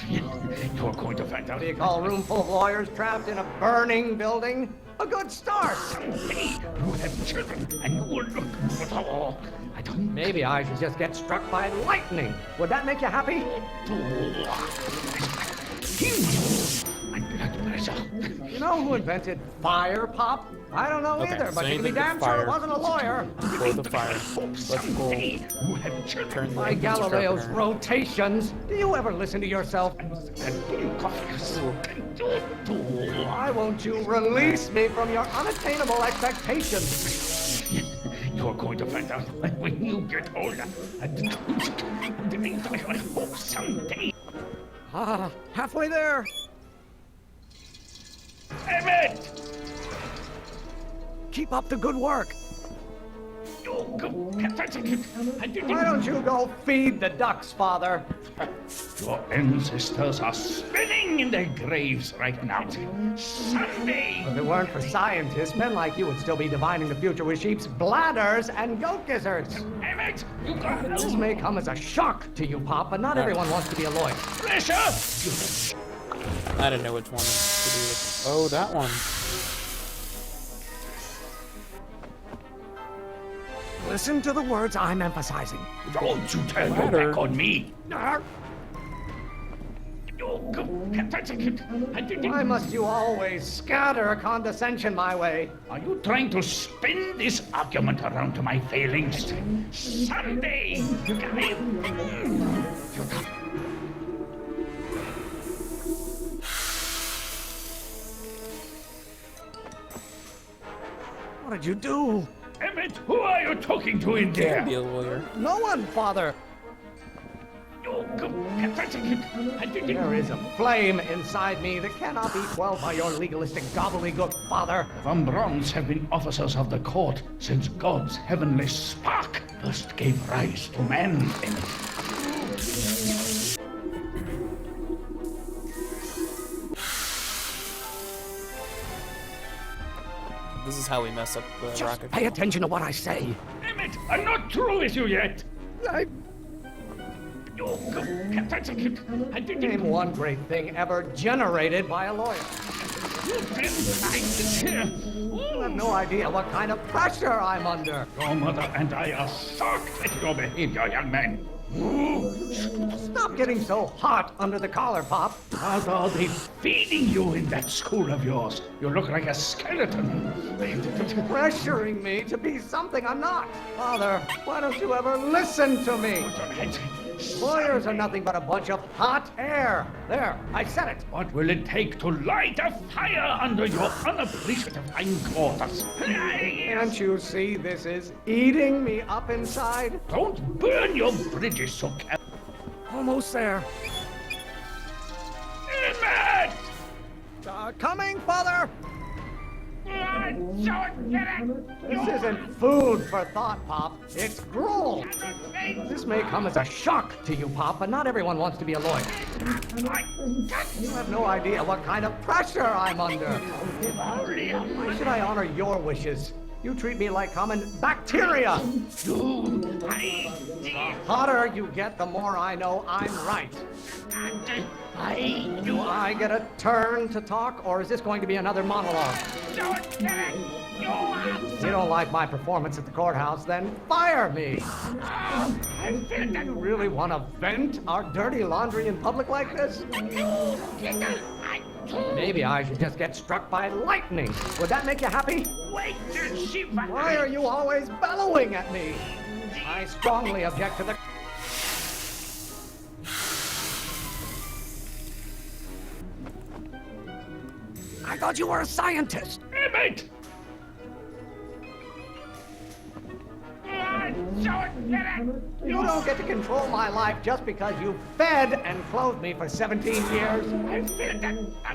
You're going to find out. What do you call a room full of lawyers trapped in a burning building? A good start. Someday you have children, and you will look for all. I don't. Maybe I should just get struck by lightning. Would that make you happy? My blood pressure. You know who invented fire, Pop? I don't know Okay, either, so but you can be anything damn with sure it fire. wasn't a lawyer. Before the fire. Let's go You have children. turn the By Galileo's carpenter. rotations, do you ever listen to yourself? Why won't you release me from your unattainable expectations? You're going to find out when you get older. I hope someday. Ah, halfway there. Emmett! Keep up the good work. Why Why don't you go feed the ducks, Father? Your ancestors are spinning in their graves right now. Someday. If it weren't for scientists, men like you would still be divining the future with sheep's bladders and goat gizzards. Emmett, you got This may come as a shock to you, Pop, but not everyone wants to be a lawyer. pressure. I didn't know which one to do with. Oh, that one. Listen to the words I'm emphasizing. Don't you turn your Ladder. back on me. Why must you always scatter condescension my way? Are you trying to spin this argument around to my failings? Someday you can. What did you do? Emmett, who are you talking to in there? Be a lawyer. No one, Father. There is a flame inside me that cannot be quelled by your legalistic gobbledygook, Father. Von Brauns have been officers of the court since God's heavenly spark first gave rise to man. This is how we mess up the Just rocket. pay attention to what I say. Emmett, I'm not through with you yet. Name one great thing ever generated by a lawyer. You have no idea what kind of pressure I'm under. Your mother and I are shocked at your behavior, young man. Stop getting so hot under the collar, Pop. What are they feeding you in that school of yours? You look like a skeleton. Pressuring me to be something I'm not. Father, why don't you ever listen to me? Lawyers are nothing but a bunch of hot air. There, I said it. What will it take to light a fire under your unappreciative hindquarters? Can't you see this is eating me up inside? Don't burn your bridges so Almost there. Emmett! Coming, Father! This isn't food for thought, Pop. It's gruel. This may come as a shock to you, Pop, but not everyone wants to be a lawyer. You have no idea what kind of pressure I'm under. Why should I honor your wishes? You treat me like common bacteria. The hotter you get, the more I know I'm right. Do I get a turn to talk, or is this going to be another monologue? If you don't like my performance at the courthouse, then fire me. You really want to vent our dirty laundry in public like this? Maybe I should just get struck by lightning. Would that make you happy? Why are you always bellowing at me? I strongly object to the... I thought you were a scientist. Emmett! You don't get to control my life just because you fed and clothed me for 17 years.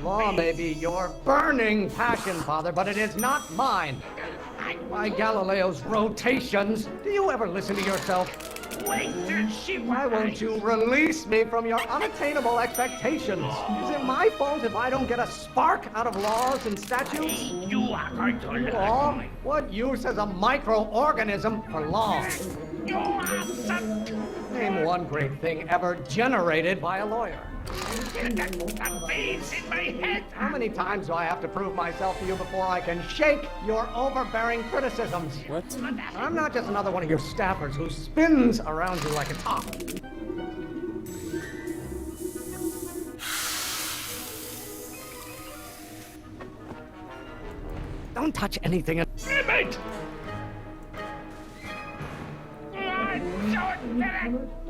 Law may be your burning passion, Father, but it is not mine. By Galileo's rotations, do you ever listen to yourself? Why won't you release me from your unattainable expectations? Is it my fault if I don't get a spark out of laws and statutes? You are going to learn. Law? What use as a microorganism for law? You are such Name one great thing ever generated by a lawyer. a base in my head. How many times do I have to prove myself to you before I can shake your overbearing criticisms? What? I'm not just another one of your staffers who spins around you like a top. Don't touch anything. Emmett!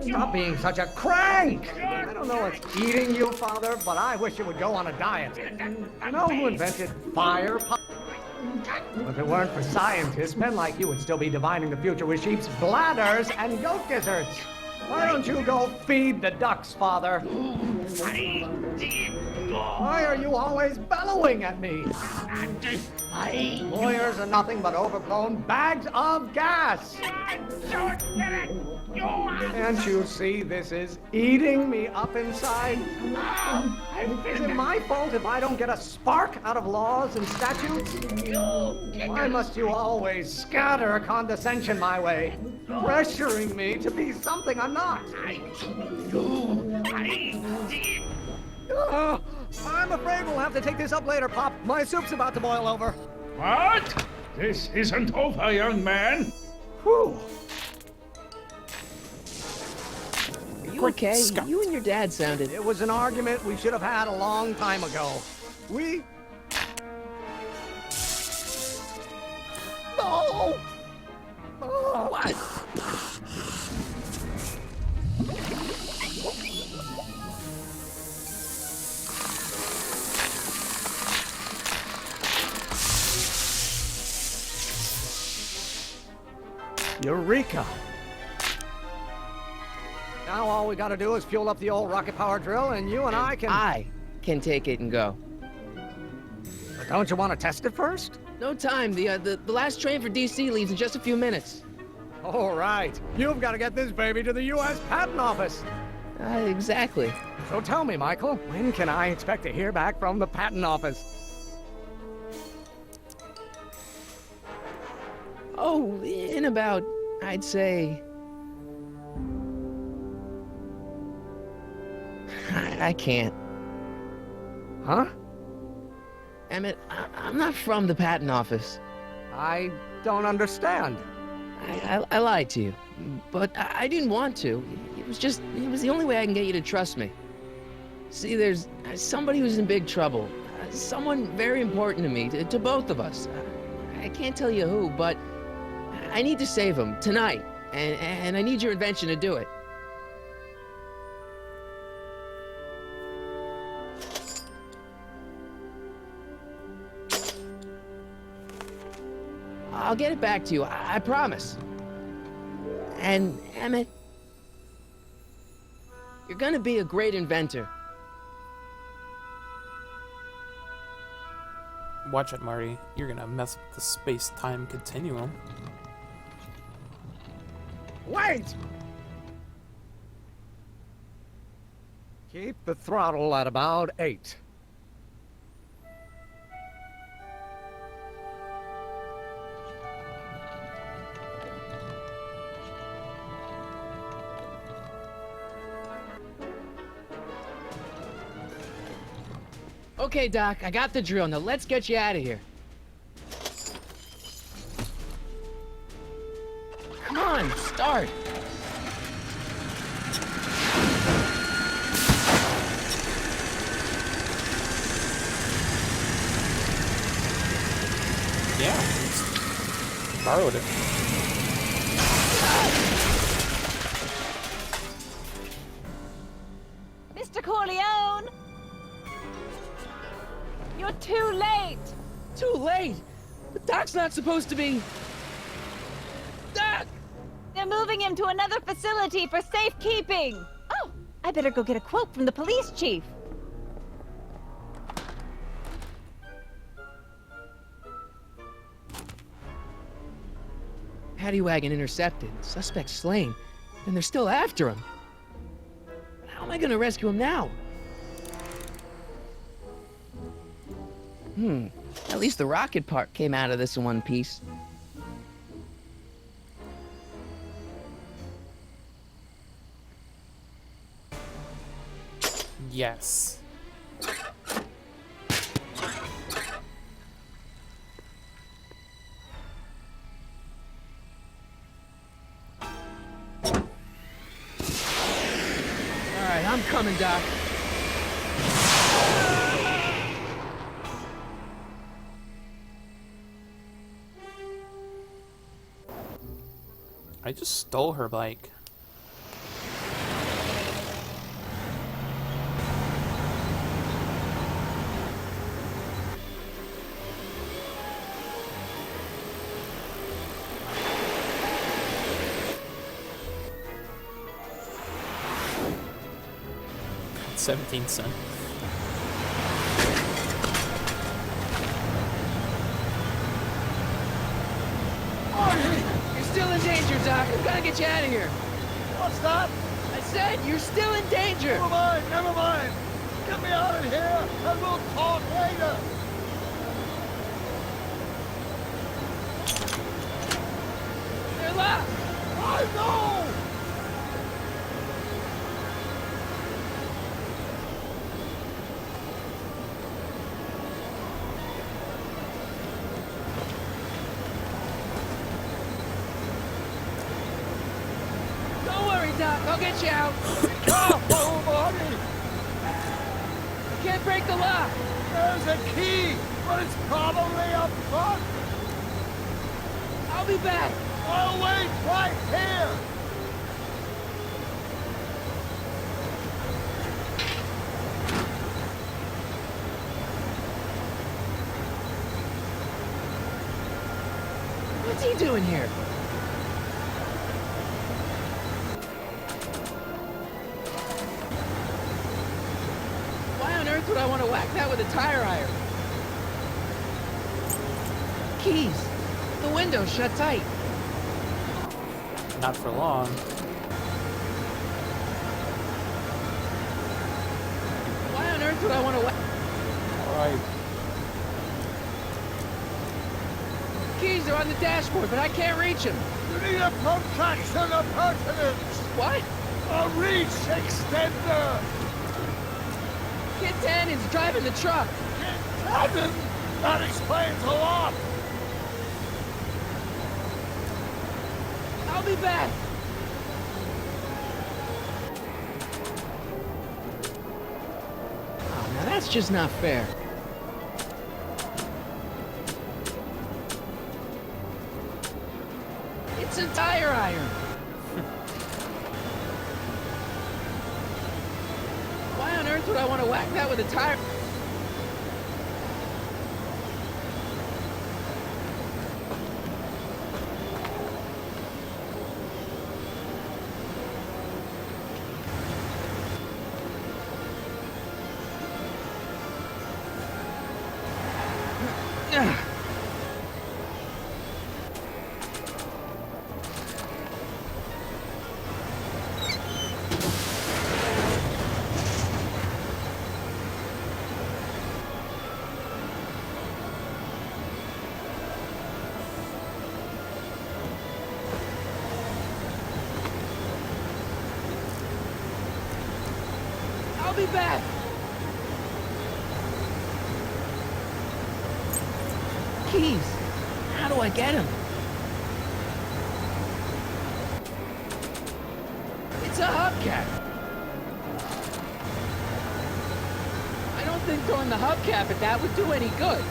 Stop being such a crank! I don't know what's eating you, Father, but I wish you would go on a diet. You know who invented fire? If it weren't for scientists, men like you would still be divining the future with sheep's bladders and goat gizzards. Why don't you go feed the ducks, Father? Why are you always bellowing at me? Lawyers are nothing but overblown bags of gas. Can't you see this is eating me up inside? Is it my fault if I don't get a spark out of laws and statutes? Why must you always scatter condescension my way, pressuring me to be something I'm not? I'm afraid we'll have to take this up later, Pop. My soup's about to boil over. What? This isn't over, young man. Whew. Are you okay? Scott. You and your dad sounded... It was an argument we should have had a long time ago. We... Oh! Oh! What? Eureka! Now all we gotta do is fuel up the old rocket power drill and you and I can... I can take it and go. But don't you want to test it first? No time. The last train for DC leaves in just a few minutes. All right. You've got to get this baby to the U.S. Patent Office. Exactly. So tell me, Michael, when can I expect to hear back from the Patent Office? Oh, in about, I'd say... I can't. Huh? Emmett, I'm not from the patent office. I don't understand. I lied to you, but I didn't want to. It was the only way I can get you to trust me. See, there's somebody who's in big trouble. Someone very important to me, to both of us. I can't tell you who, but I need to save him tonight, and I need your invention to do it. I'll get it back to you, I promise. And, Emmett, you're gonna be a great inventor. Watch it, Marty. You're gonna mess with the space-time continuum. Wait! Keep the throttle at about 8. Okay, Doc, I got the drill. Now let's get you out of here. Come on, start. Yeah, borrowed it. Mr. Corleone! You're too late! Too late. The Doc's not supposed to be. Doc! They're moving him to another facility for safekeeping! Oh, I better go get a quote from the police chief. Paddy wagon intercepted. Suspect slain. And they're still after him. How am I gonna rescue him now? At least the rocket part came out of this in one piece. Yes. Alright, I'm coming, Doc. I just stole her bike. $0.17. You're still in danger, Doc. I've gotta get you out of here. What's that? I said you're still in danger. Never mind, never mind. Get me out of here, and we'll talk later. They're locked. I know! Don't worry, Doc. I'll get you out. Careful, Marty! I can't break the lock. There's a key, but it's probably up front. I'll be back. I'll wait right here. What's he doing here? Why on earth would I want to whack that with a tire iron? Keys. The window's shut tight. Not for long. Why on earth would I want to whack... Alright. Keys are on the dashboard, but I can't reach them. You need a protraction appurtenance. What? A reach extender. Kid Tannen's driving the truck. Cannon. That explains a lot. I'll be back. Oh, now that's just not fair. It's a tire iron. Why on earth would I want to whack that with a tire? I'll be back. Keys. How do I get him? It's a hubcap. I don't think throwing the hubcap at that would do any good.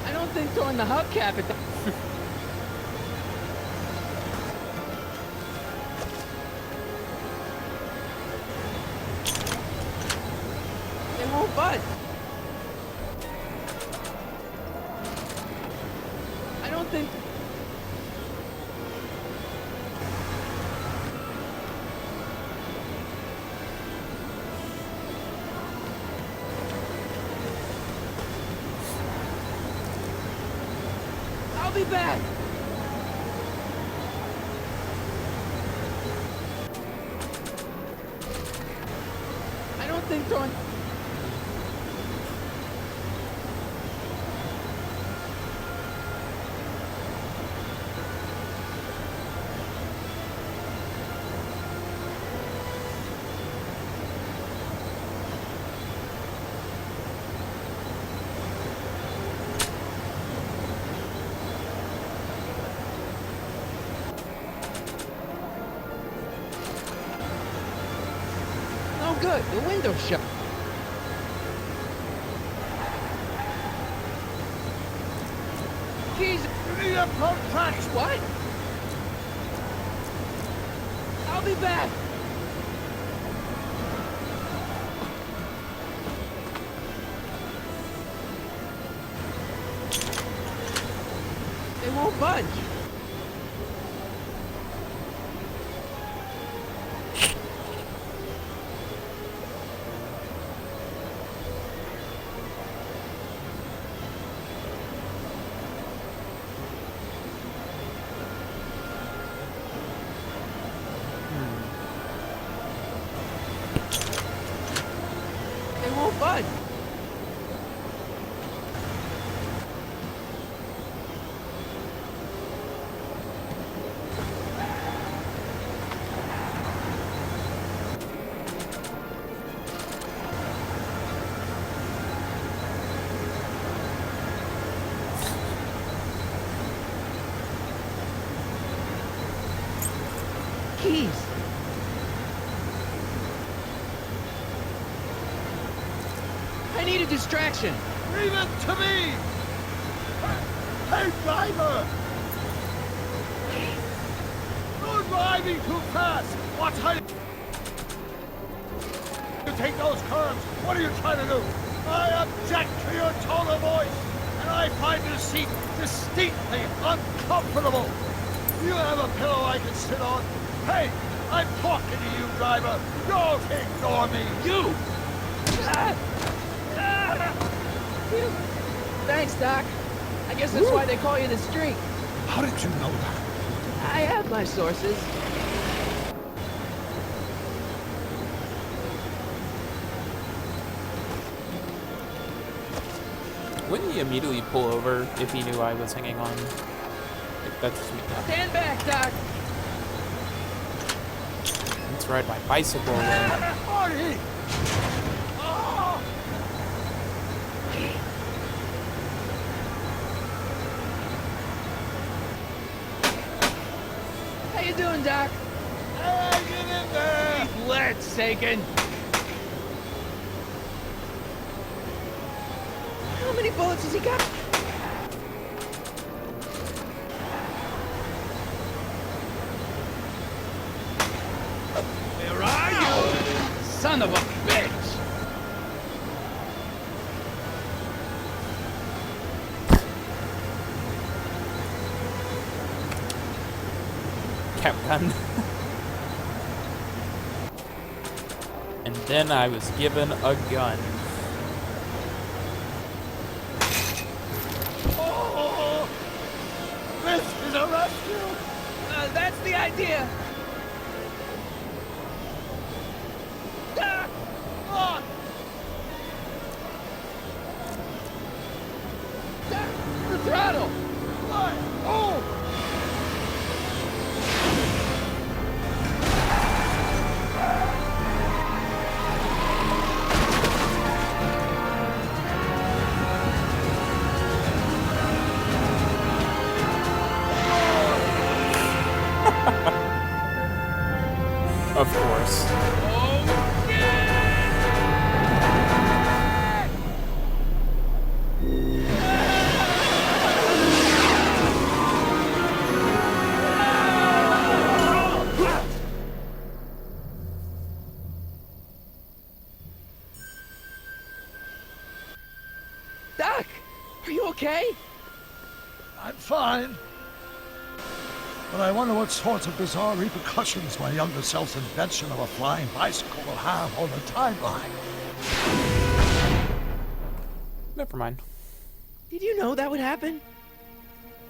I don't think throwing the hubcap at that. They won't budge. I don't think. I'll be back. I don't think throwing. Oh, good. The window's shut. Keys. You need a protract. What? I'll be back. They won't budge. They won't budge. Keys. I need a distraction. Leave it to me! Hey, driver! You're driving too fast! Watch how you take those curves! What are you trying to do? I object to your tone of voice! And I find this seat distinctly uncomfortable! You have a pillow I can sit on? Hey, I'm talking to you, driver! Don't ignore me! You! Thanks, Doc. I guess that's why they call you the Streak. How did you know that? I have my sources. Wouldn't he immediately pull over if he knew I was hanging on? Like, that's just me. Stand back, Doc. Let's ride my bicycle away. Marty! Oh! How you doing, Doc? Hey, get in there! Let's taken. How many bullets has he got? Where are you? Son of a bitch! cap gun. And then I was given a gun. Oh! This is a rescue! That's the idea. The throttle! Oh! Of course. Doc, are you okay? I'm fine. But I wonder what sorts of bizarre repercussions my younger self's invention of a flying bicycle will have on the timeline. Never mind. Did you know that would happen?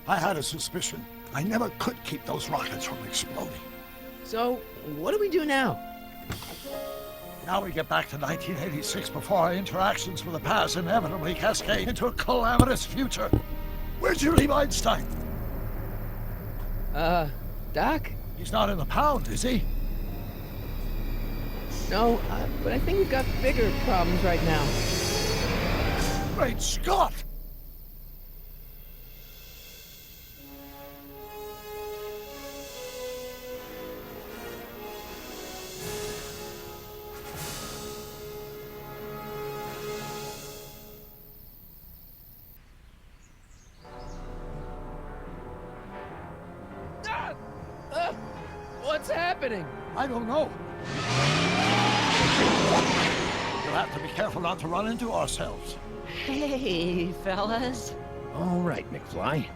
I had a suspicion. I never could keep those rockets from exploding. So, what do we do now? Now we get back to 1986 before our interactions with the past inevitably cascade into a calamitous future. Where'd you leave Einstein? Doc? He's not in the pound, is he? No, but I think we've got bigger problems right now. Great Scott! What's happening? I don't know. We'll have to be careful not to run into ourselves. Hey, fellas. All right, McFly.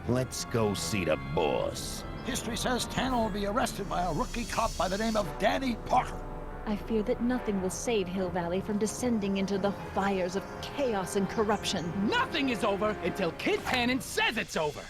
Let's go see the boss. History says Tanner will be arrested by a rookie cop by the name of Danny Parker. I fear that nothing will save Hill Valley from descending into the fires of chaos and corruption. Nothing is over until Kid Tannen says it's over.